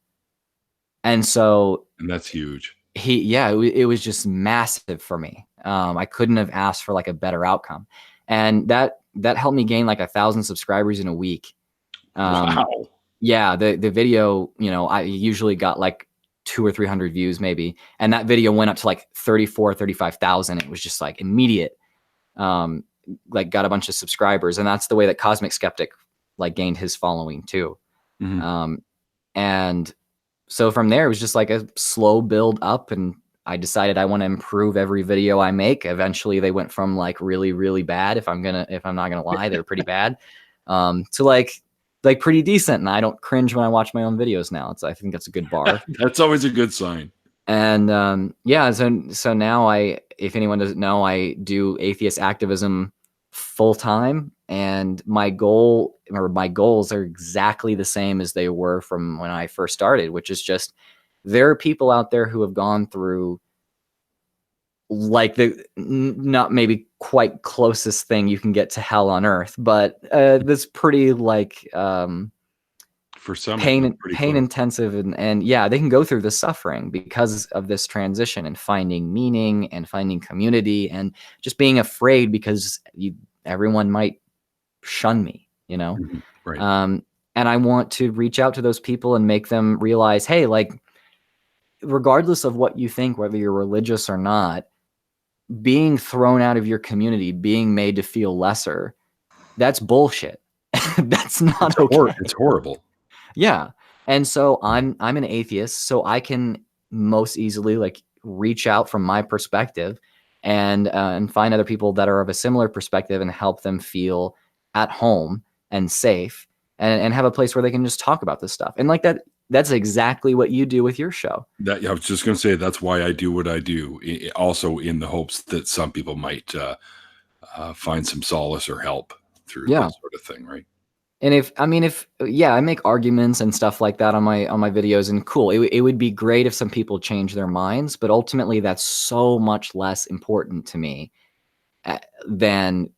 And so And that's huge. it was just massive for me. I couldn't have asked for like a better outcome. And that helped me gain like 1,000 subscribers in a week. Wow. Yeah, the video, you know, I usually got like 200 or 300 views maybe. And that video went up to like 34, 35,000. It was just like immediate, like got a bunch of subscribers. And that's the way that Cosmic Skeptic like gained his following too. And so from there, it was just like a slow build up, and I decided I want to improve every video I make. Eventually they went from like really, really bad, if I'm not gonna lie, they were pretty bad, to like pretty decent. And I don't cringe when I watch my own videos now. I think that's a good bar. That's always a good sign. And yeah, so now if anyone doesn't know, I do atheist activism full time, and my goals are exactly the same as they were from when I first started, which is just, there are people out there who have gone through like the not maybe quite closest thing you can get to hell on earth, but this pretty like For some, pain intensive, and yeah, they can go through the suffering because of this transition and finding meaning and finding community and just being afraid because everyone might shun me, you know? Right. And I want to reach out to those people and make them realize, hey, like, regardless of what you think, whether you're religious or not, being thrown out of your community, being made to feel lesser, that's bullshit. That's not okay. It's horrible. Yeah. And so I'm an atheist, so I can most easily like reach out from my perspective and find other people that are of a similar perspective and help them feel at home and safe and have a place where they can just talk about this stuff. And like that's exactly what you do with your show. I was just going to say, that's why I do what I do, also in the hopes that some people might find some solace or help through this sort of thing, right? And I make arguments and stuff like that on my videos, and cool. It would be great if some people change their minds, but ultimately that's so much less important to me than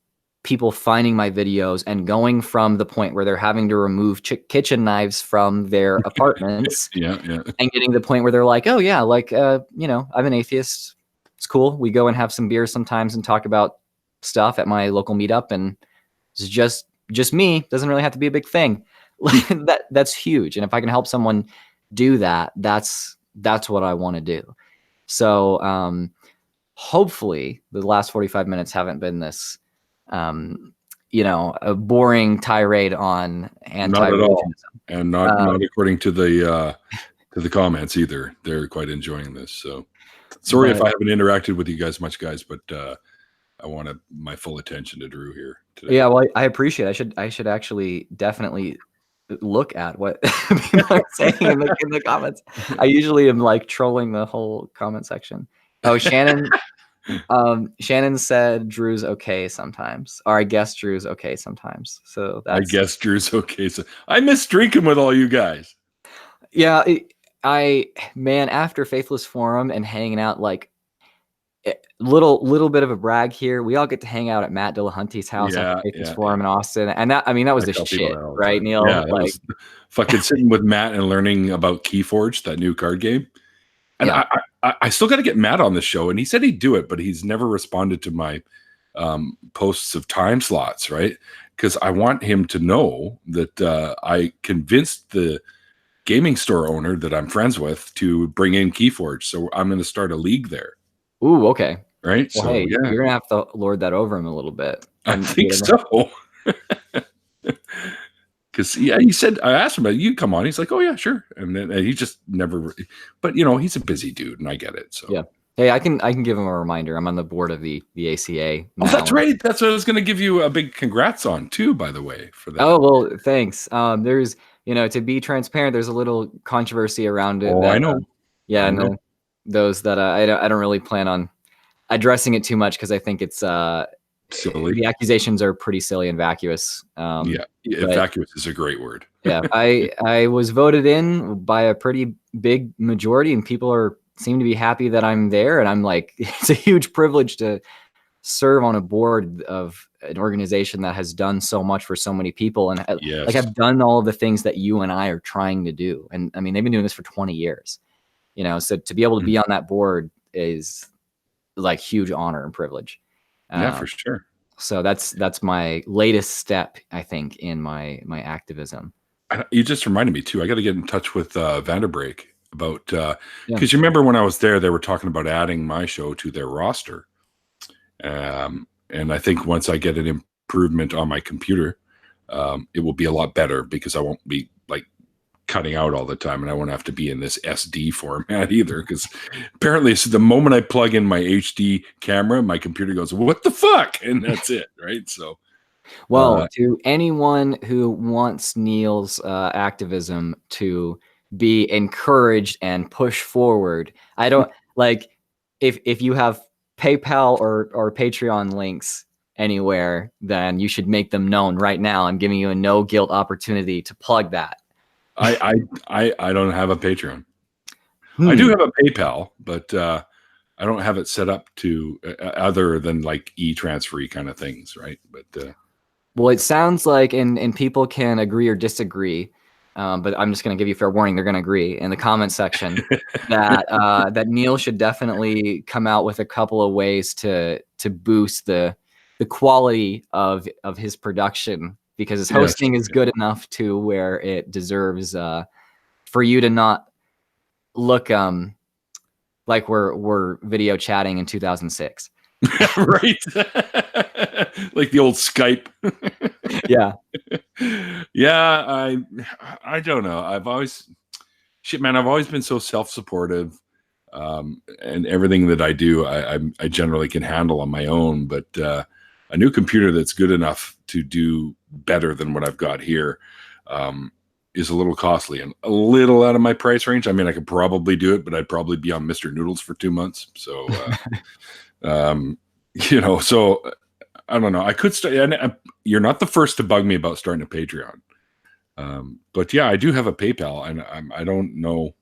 people finding my videos and going from the point where they're having to remove kitchen knives from their apartments and getting to the point where they're like, oh yeah, like, you know, I'm an atheist. It's cool. We go and have some beers sometimes and talk about stuff at my local meetup, and it's just me. Doesn't really have to be a big thing. That's huge. And if I can help someone do that, that's what I want to do. So hopefully the last 45 minutes haven't been this you know, a boring tirade on anti-religionism. And not according to the comments either. They're quite enjoying this. So sorry if I haven't interacted with you guys much, guys, but I wanted my full attention to Drew here today. Yeah, well, I appreciate it. I should actually definitely look at what people are saying in the comments. I usually am like trolling the whole comment section. Oh, Shannon said Drew's okay sometimes, or I guess Drew's okay sometimes. So I guess Drew's okay. So I miss drinking with all you guys. Yeah, after Faithless Forum and hanging out, like, little bit of a brag here. We all get to hang out at Matt Dillahunty's house at Faithless Forum in Austin, and that was the shit, right, Neil? Yeah, like fucking sitting with Matt and learning about Keyforge, that new card game. And I still got to get Matt on the show, and he said he'd do it, but he's never responded to my posts of time slots, right? Because I want him to know that I convinced the gaming store owner that I'm friends with to bring in Keyforge, so I'm going to start a league there. Ooh, okay. Right. Well, so hey, you're gonna have to lord that over him a little bit. I think so. Because he said, I asked him, you come on. He's like, oh yeah, sure. And then he just never. But you know, he's a busy dude, and I get it. So yeah. Hey, I can give him a reminder. I'm on the board of the ACA Oh, now. that's right. That's what I was going to give you a big congrats on too, by the way, for that. Oh, well, thanks. There's, to be transparent, there's a little controversy around it Oh, I that, know. yeah, I and know. those that I don't really plan on addressing it too much because I think it's Silly. the accusations are pretty silly and vacuous. Yeah. But Vacuous is a great word. yeah, I was voted in by a pretty big majority, and people seem to be happy that I'm there, and I'm like, it's a huge privilege to serve on a board of an organization that has done so much for so many people, and Yes. like I've done all of the things that you and I are trying to do, and I mean they've been doing this for 20 years, so to be able to be on that board is like huge honor and privilege. Yeah, for sure. So that's my latest step, I think, in my activism. You just reminded me too. I got to get in touch with Vanderbreak about Yeah. because you remember when I was there, they were talking about adding my show to their roster. And I think once I get an improvement on my computer, it will be a lot better because I won't be like cutting out all the time, and I won't have to be in this SD format either. Because apparently, so the moment I plug in my HD camera, my computer goes, "What the fuck?" and that's it, right? So, well, to anyone who wants Neil's activism to be encouraged and push forward, I don't like if you have PayPal or Patreon links anywhere, then you should make them known right now. I'm giving you a no guilt opportunity to plug that. I don't have a Patreon. I do have a PayPal, but I don't have it set up to other than like e-transfery kind of things, right? But well, it sounds like, and people can agree or disagree, but I'm just going to give you fair warning. They're going to agree in the comment section that that Neil should definitely come out with a couple of ways to boost the quality of his production, because his hosting is good enough to where it deserves for you to not look like we're video chatting in 2006. Right. Like the old Skype. Yeah. Yeah, I don't know. I've always been so self-supportive. And everything that I do, I generally can handle on my own. But a new computer that's good enough to do better than what I've got here is a little costly and a little out of my price range. I mean, I could probably do it, but I'd probably be on Mr. Noodles for 2 months. So, so I don't know. I could start. And you're not the first to bug me about starting a Patreon. But yeah, I do have a PayPal, and I don't know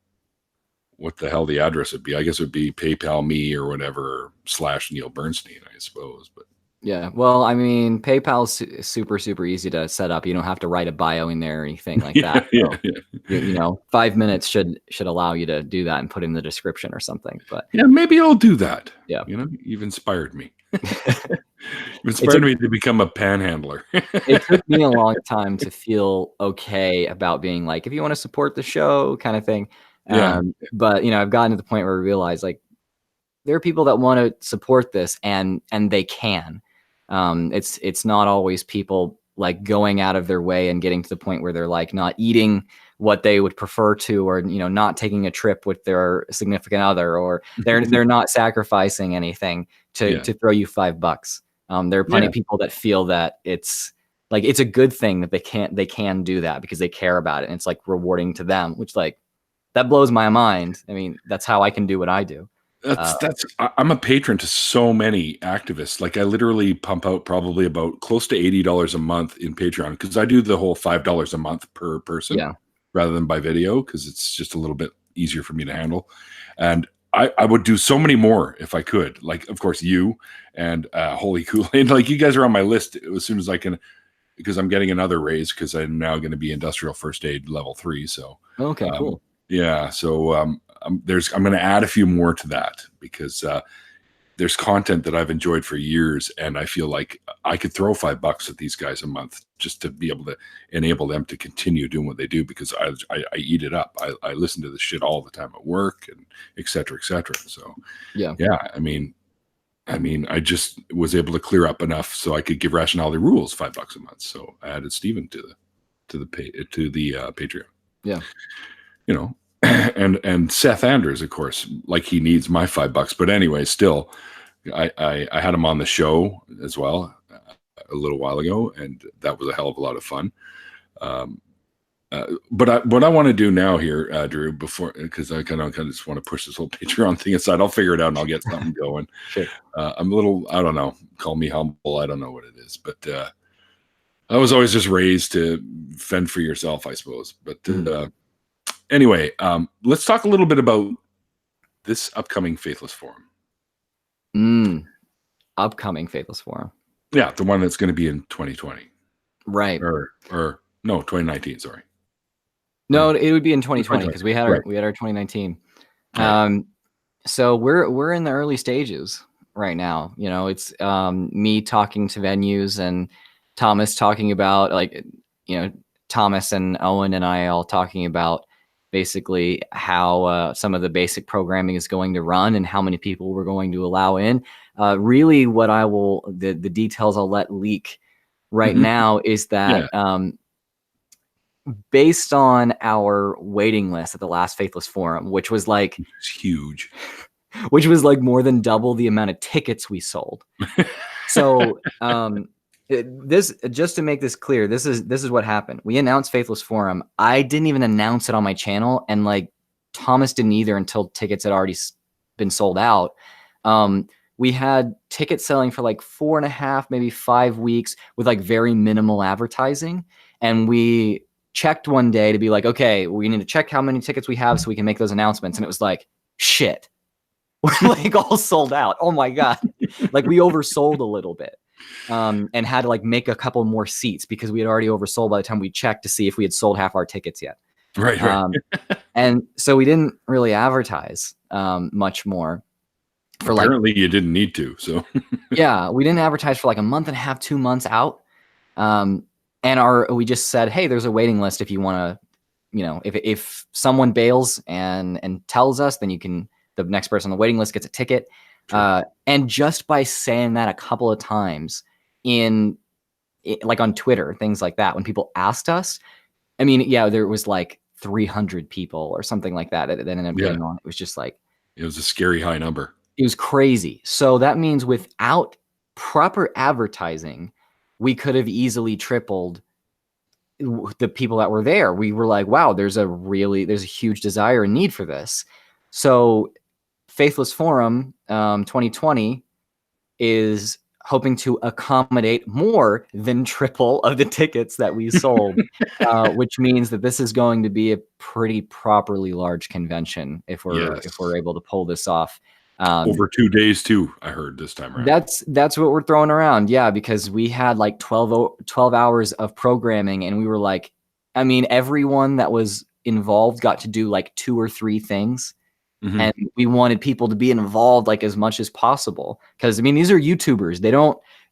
what the hell the address would be. I guess it would be PayPal me or whatever / Neil Bernstein, I suppose. But yeah, well, I mean, PayPal's super easy to set up. You don't have to write a bio in there or anything like that. So, 5 minutes should allow you to do that and put in the description or something. But yeah, maybe I'll do that. Yeah, you've inspired me. You've inspired me to become a panhandler. It took me a long time to feel okay about being like, if you want to support the show, kind of thing. Yeah. But I've gotten to the point where I realize like there are people that want to support this, and they can. It's not always people like going out of their way and getting to the point where they're like not eating what they would prefer to, or not taking a trip with their significant other, or they're not sacrificing anything to throw you $5. There are plenty of people that feel that it's a good thing that they can do that because they care about it, and it's like rewarding to them, which like that blows my mind. I mean, that's how I can do what I do. I'm a patron to so many activists. Like I literally pump out probably about close to $80 a month in Patreon, because I do the whole $5 a month per person rather than by video, because it's just a little bit easier for me to handle. And I would do so many more if I could. Like, of course, you and Holy Kool-Aid. Like, you guys are on my list as soon as I can, because I'm getting another raise because I'm now going to be industrial first aid level 3. So okay, cool. Yeah, so I'm going to add a few more to that, because there's content that I've enjoyed for years, and I feel like I could throw $5 at these guys a month just to be able to enable them to continue doing what they do, because I eat it up. I listen to this shit all the time at work, and et cetera, et cetera. So yeah. I mean, I just was able to clear up enough so I could give Rationality Rules $5 a month. So I added Steven to the Patreon. Yeah. and Seth Andrews, of course, like he needs my $5. But anyway, still, I had him on the show as well a little while ago, and that was a hell of a lot of fun. But what I want to do now here, Drew, before, because I kind of just want to push this whole Patreon thing aside. I'll figure it out and I'll get something going. Sure. I'm a little, I don't know, call me humble. I don't know what it is, but I was always just raised to fend for yourself, I suppose. But anyway, let's talk a little bit about this upcoming Faithless Forum. Upcoming Faithless Forum. Yeah, the one that's going to be in 2020. Right. Or no, 2019, sorry. No, it would be in 2020 because we had our 2019. Right. So we're in the early stages right now. You know, it's me talking to venues and Thomas talking about, like, you know, Thomas and Owen and I all talking about basically how some of the basic programming is going to run and how many people we're going to allow in. Really, what the details I'll let leak right now is that based on our waiting list at the last Faithless Forum, which was like huge, which was like more than double the amount of tickets we sold. So this, just to make this clear, this is what happened. We announced Faithless Forum. I didn't even announce it on my channel, and like Thomas didn't either until tickets had already been sold out. We had tickets selling for like 4.5, maybe 5 weeks with like very minimal advertising. And we checked one day to be like, okay, we need to check how many tickets we have so we can make those announcements. And it was like, shit, we're like all sold out. Oh my God. Like we oversold a little bit. And had to like make a couple more seats because we had already oversold by the time we checked to see if we had sold half our tickets yet. Right. And so we didn't really advertise much more. Apparently you didn't need to. So yeah, we didn't advertise for like a month and a half, 2 months out. And we just said, hey, there's a waiting list if you want to, you know, if someone bails and tells us, then the next person on the waiting list gets a ticket. And just by saying that a couple of times like on Twitter, things like that, when people asked us, I mean, yeah, there was like 300 people or something like that ended up getting on. It was just like, it was a scary high number. It was crazy. So that means without proper advertising, we could have easily tripled the people that were there. We were like, wow, there's a huge desire and need for this. So Faithless Forum 2020 is hoping to accommodate more than triple of the tickets that we sold, which means that this is going to be a pretty properly large convention if we're able to pull this off. Over 2 days too, I heard this time around. That's what we're throwing around. Yeah, because we had like 12 hours of programming, and we were like, I mean, everyone that was involved got to do like 2 or 3 things. And we wanted people to be involved like as much as possible. Because I mean, these are YouTubers.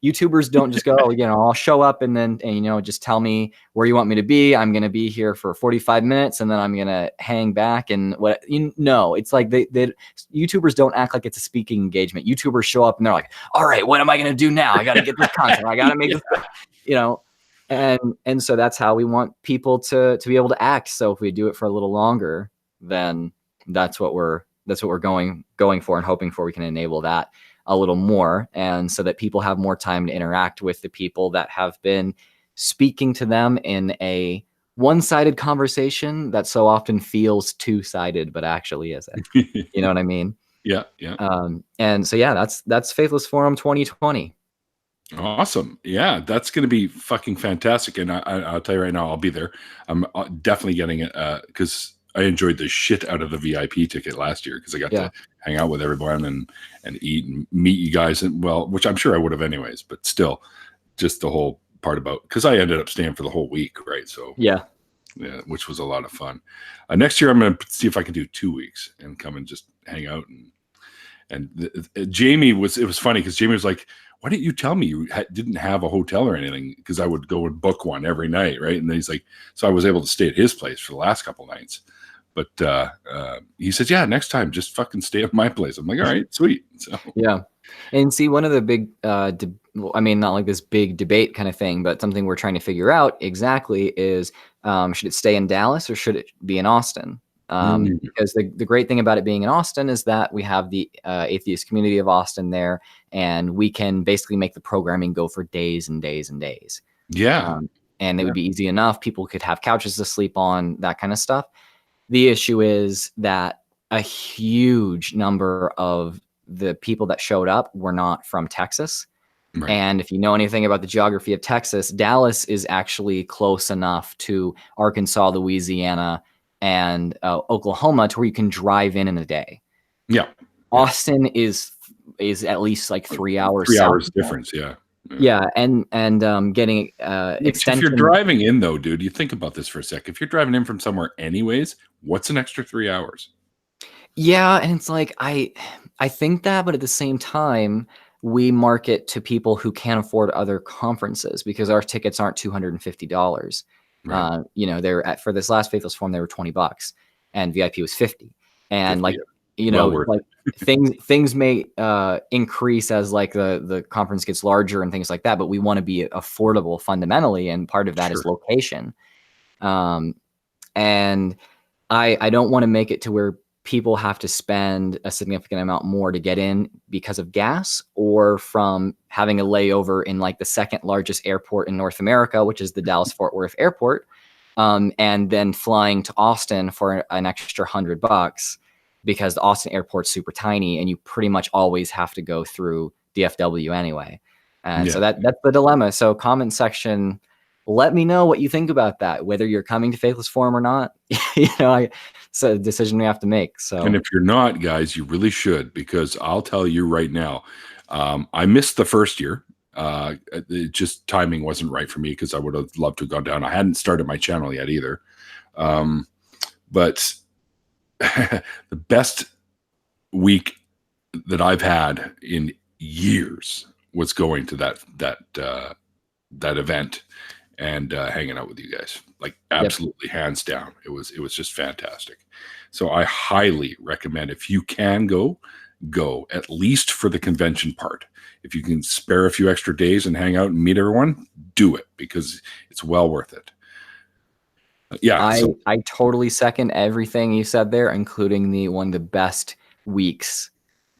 YouTubers don't just go, you know, I'll show up and you know, just tell me where you want me to be. I'm going to be here for 45 minutes and then I'm going to hang back and what, you know, it's like YouTubers don't act like it's a speaking engagement. YouTubers show up and they're like, all right, what am I going to do now? I got to get this content. I got to make this, you know, and so that's how we want people to be able to act. So if we do it for a little longer, then that's what we're going for and hoping for. We can enable that a little more, and so that people have more time to interact with the people that have been speaking to them in a one-sided conversation that so often feels two-sided, but actually isn't. You know what I mean? Yeah. And so yeah, that's Faithless Forum 2020. Awesome. Yeah, that's going to be fucking fantastic. And I'll tell you right now, I'll be there. I'm definitely getting it because I enjoyed the shit out of the VIP ticket last year because I got to hang out with everyone and eat and meet you guys. And well, which I'm sure I would have anyways, but still just the whole part about, because I ended up staying for the whole week. Right. So yeah, which was a lot of fun. Next year, I'm going to see if I can do 2 weeks and come and just hang out. And Jamie it was funny because Jamie was like, why didn't you tell me you didn't have a hotel or anything? Because I would go and book one every night. Right. And then he's like, so I was able to stay at his place for the last couple nights. But he says, yeah, next time, just fucking stay at my place. I'm like, all right, sweet. So yeah. And see, one of the big, I mean, not like this big debate kind of thing, but something we're trying to figure out exactly is, should it stay in Dallas or should it be in Austin? Because the great thing about it being in Austin is that we have the atheist community of Austin there, and we can basically make the programming go for days and days and days. Yeah. And it would be easy enough. People could have couches to sleep on, that kind of stuff. The issue is that a huge number of the people that showed up were not from Texas. Right. And if you know anything about the geography of Texas, Dallas is actually close enough to Arkansas, Louisiana, and Oklahoma to where you can drive in a day. Yeah. Austin is at least like 3 hours. 3 hours difference. Yeah. Yeah, and getting extension. If you're driving in, though, dude, you think about this for a sec. If you're driving in from somewhere anyways, what's an extra 3 hours? Yeah, and it's like I think that, but at the same time, we market to people who can't afford other conferences because our tickets aren't $250. Right. You know, they're for this last Faithless Forum, they were $20, and VIP was $50. And 50, like, yeah. you know, Well, like things may increase as like the conference gets larger and things like that, but we want to be affordable fundamentally, and part of that is location. And I don't want to make it to where people have to spend a significant amount more to get in because of gas, or from having a layover in like the second largest airport in North America, which is the Dallas-Fort Worth Airport, and then flying to Austin for an extra $100 because the Austin airport's super tiny and you pretty much always have to go through DFW anyway. And so that's the dilemma. So comment section, let me know what you think about that, whether you're coming to Faithless Forum or not. You know, it's a decision we have to make. So, and if you're not, guys, you really should, because I'll tell you right now, I missed the first year. Just timing wasn't right for me because I would have loved to have gone down. I hadn't started my channel yet either. But the best week that I've had in years was going to that event and hanging out with you guys. Like, absolutely, hands down. It was just fantastic. So I highly recommend, if you can go at least for the convention part. If you can spare a few extra days and hang out and meet everyone, do it, because it's well worth it. Yeah. I totally second everything you said there, including one of the best weeks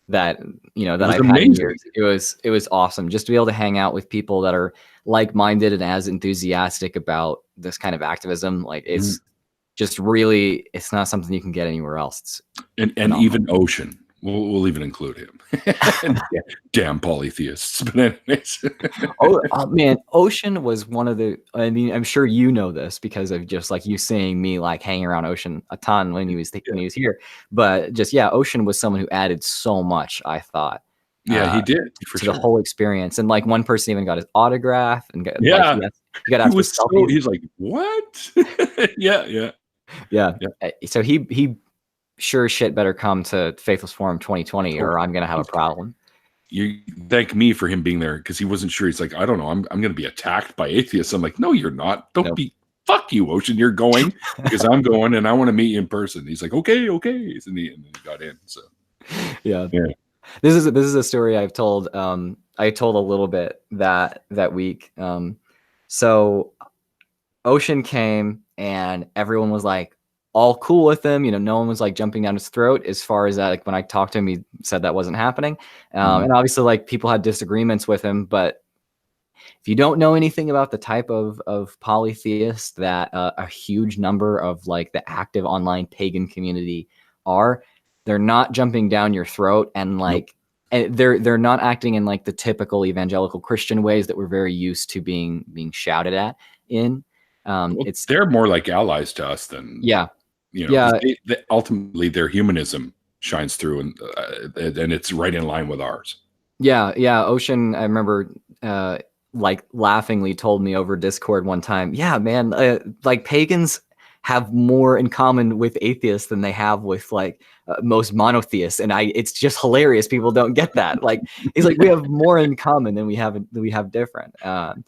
that, you know, that I've had in years. It was awesome just to be able to hang out with people that are like-minded and as enthusiastic about this kind of activism. Like, it's just really, it's not something you can get anywhere else. And even Ocean, we'll even include him. Damn polytheists. But anyways. Oh man, Ocean was one of the, I mean, I'm sure you know this because of just like you seeing me like hanging around Ocean a ton when he was here. But just, yeah, Ocean was someone who added so much, I thought. Yeah, he did to the whole experience. And like one person even got his autograph and got, he was he's like, what? Yeah. So he sure shit better come to Faithless Forum 2020 or I'm gonna have a problem. You thank me for him being there, because he wasn't sure. He's like, I don't know, I'm gonna be attacked by atheists. I'm like, no, you're not. Don't be. Fuck you, Ocean. You're going because I'm going and I want to meet you in person. He's like, okay. And he got in. So yeah. This is a story I've told. I told a little bit that week. So Ocean came and everyone was like all cool with him. You know, no one was like jumping down his throat. As far as that, like when I talked to him, he said that wasn't happening. And obviously, like, people had disagreements with him. But if you don't know anything about the type of polytheists that a huge number of like the active online pagan community are, they're not jumping down your throat and like, and they're not acting in like the typical evangelical Christian ways that we're very used to being shouted at in. They're more like allies to us than they ultimately their humanism shines through, and it's right in line with ours. Yeah. Ocean, I remember like laughingly told me over Discord one time, yeah, man, like pagans have more in common with atheists than they have with like most monotheists, and it's just hilarious. People don't get that. Like, he's like, we have more in common than we have different. And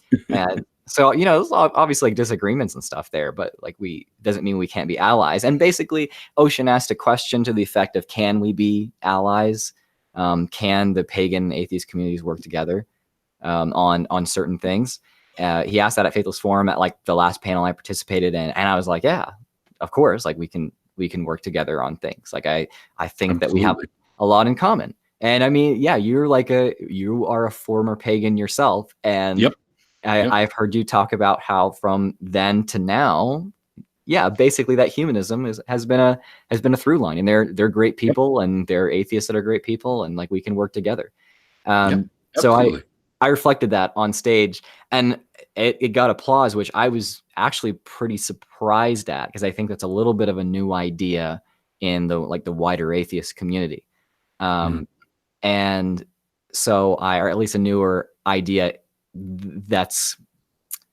so, you know, there's obviously like disagreements and stuff there, but like doesn't mean we can't be allies. And basically, Ocean asked a question to the effect of, can we be allies? Can the pagan atheist communities work together on certain things? He asked that at Faithless Forum at like the last panel I participated in, and I was like, yeah, of course, like we can we can work together on things. Like I think that we have Absolutely. a lot in common. And I mean, yeah, you are a former pagan yourself. And Yep. I've heard you talk about how from then to now, yeah, basically that humanism has been a through line, and they're great people, and they're atheists that are great people, and like we can work together. Yep. So Absolutely. I reflected that on stage, and it got applause, which I was actually pretty surprised at, because I think that's a little bit of a new idea in the wider atheist community. And so or at least a newer idea that's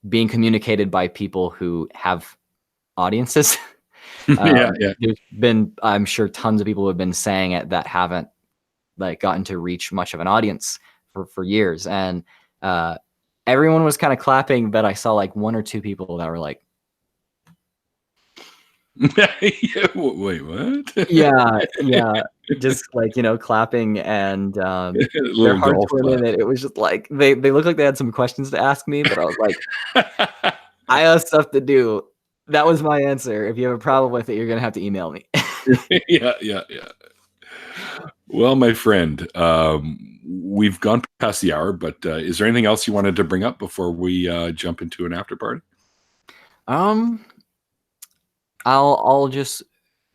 being communicated by people who have audiences. Yeah. There's been, I'm sure, tons of people who have been saying it that haven't like gotten to reach much of an audience for years. And everyone was kind of clapping, but I saw like one or two people that were like, Wait, what? yeah, just like, clapping, and A their little hearts golf weren't in clap. it. It was just like they looked like they had some questions to ask me, but I was like, I have stuff to do. That was my answer. If you have a problem with it, you're gonna have to email me. Yeah. Well, my friend, we've gone past the hour, but is there anything else you wanted to bring up before we jump into an after party? I'll just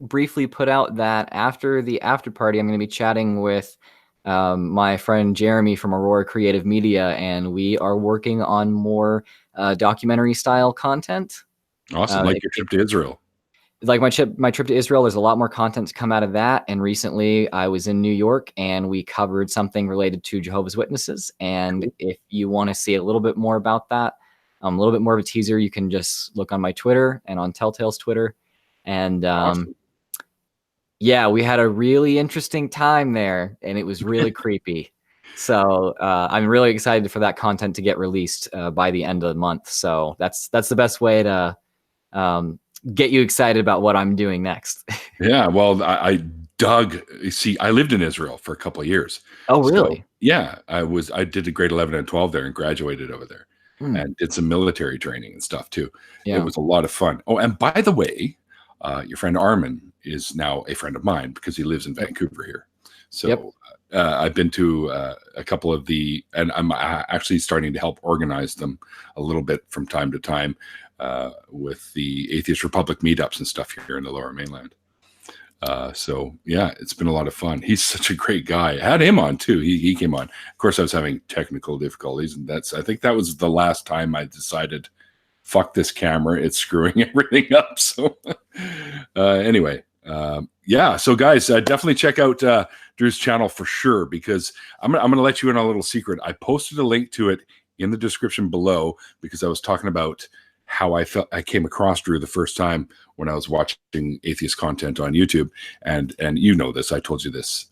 briefly put out that after the after party, I'm going to be chatting with my friend Jeremy from Aurora Creative Media, and we are working on more documentary style content. Awesome. Like your trip to Israel. Like my trip to Israel, there's a lot more content to come out of that. And recently I was in New York, and we covered something related to Jehovah's Witnesses. And if you want to see a little bit more about that, a little bit more of a teaser, you can just look on my Twitter and on Telltale's Twitter. And Awesome. yeah, we had a really interesting time there, and it was really creepy. So I'm really excited for that content to get released by the end of the month. So that's the best way to get you excited about what I'm doing next. Yeah. Well, I lived in Israel for a couple of years. Oh, really? So, yeah, I did a grade 11 and 12 there and graduated over there and did some military training and stuff too. Yeah. It was a lot of fun. Oh, and by the way, your friend Armin is now a friend of mine because he lives in Vancouver here. So I've been to a couple of and I'm actually starting to help organize them a little bit from time to time with the Atheist Republic meetups and stuff here in the Lower Mainland. So yeah, it's been a lot of fun. He's such a great guy. I had him on too. He came on. Of course, I was having technical difficulties, and I think that was the last time I decided, fuck this camera, it's screwing everything up. So anyway, yeah. So guys, definitely check out Drew's channel for sure, because I'm gonna let you in on a little secret. I posted a link to it in the description below because I was talking about how I came across Drew the first time when I was watching atheist content on YouTube, and you know this, I told you this,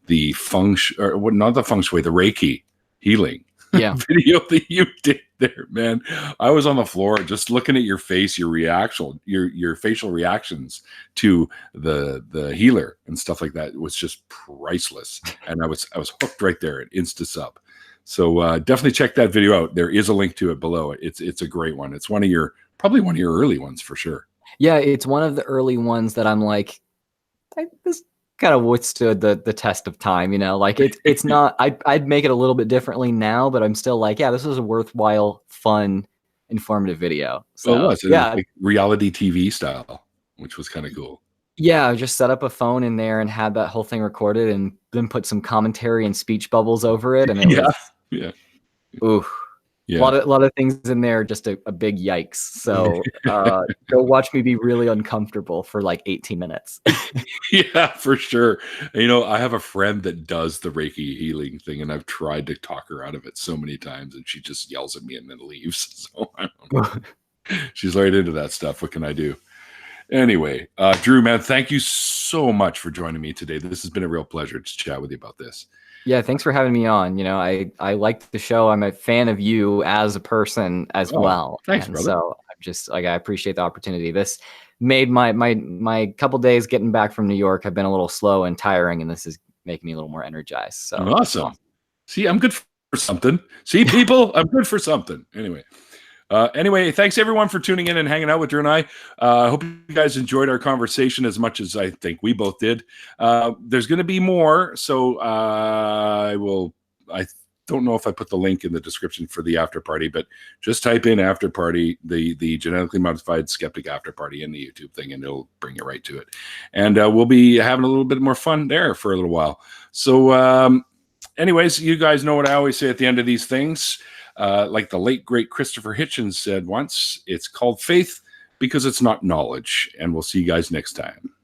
the not the feng shui, the Reiki healing video that you did there, man. I was on the floor just looking at your face, your reaction, your facial reactions to the healer and stuff like that. It was just priceless, and I was hooked right there at InstaSub. So definitely check that video out. There is a link to it below. It's a great one. It's probably one of your early ones for sure. Yeah, it's one of the early ones that I'm like, this kind of withstood the test of time, like it's not, I'd make it a little bit differently now, but I'm still like, yeah, this was a worthwhile, fun, informative video. So it was like reality TV style, which was kind of cool. Yeah, I just set up a phone in there and had that whole thing recorded, and then put some commentary and speech bubbles over it, and it was ooh. Yeah. A lot of things in there, just a big yikes. So go watch me be really uncomfortable for like 18 minutes. Yeah, for sure. I have a friend that does the Reiki healing thing, and I've tried to talk her out of it so many times, and she just yells at me and then leaves. So I don't know. She's right into that stuff. What can I do? Anyway, Drew, man, thank you so much for joining me today. This has been a real pleasure to chat with you about this. Yeah, thanks for having me on. I liked the show. I'm a fan of you as a person as well. Thanks, and brother. So I'm just like, I appreciate the opportunity. This made my couple days getting back from New York have been a little slow and tiring, and this is making me a little more energized. So awesome. See, I'm good for something. See, people, I'm good for something. Anyway, Anyway, thanks everyone for tuning in and hanging out with Drew and I. I hope you guys enjoyed our conversation as much as I think we both did. There's going to be more, so I don't know if I put the link in the description for the after party, but just type in after party, the genetically modified skeptic after party in the YouTube thing, and it'll bring you right to it. And we'll be having a little bit more fun there for a little while. So anyways, you guys know what I always say at the end of these things. Like the late, great Christopher Hitchens said once, it's called faith because it's not knowledge. And we'll see you guys next time.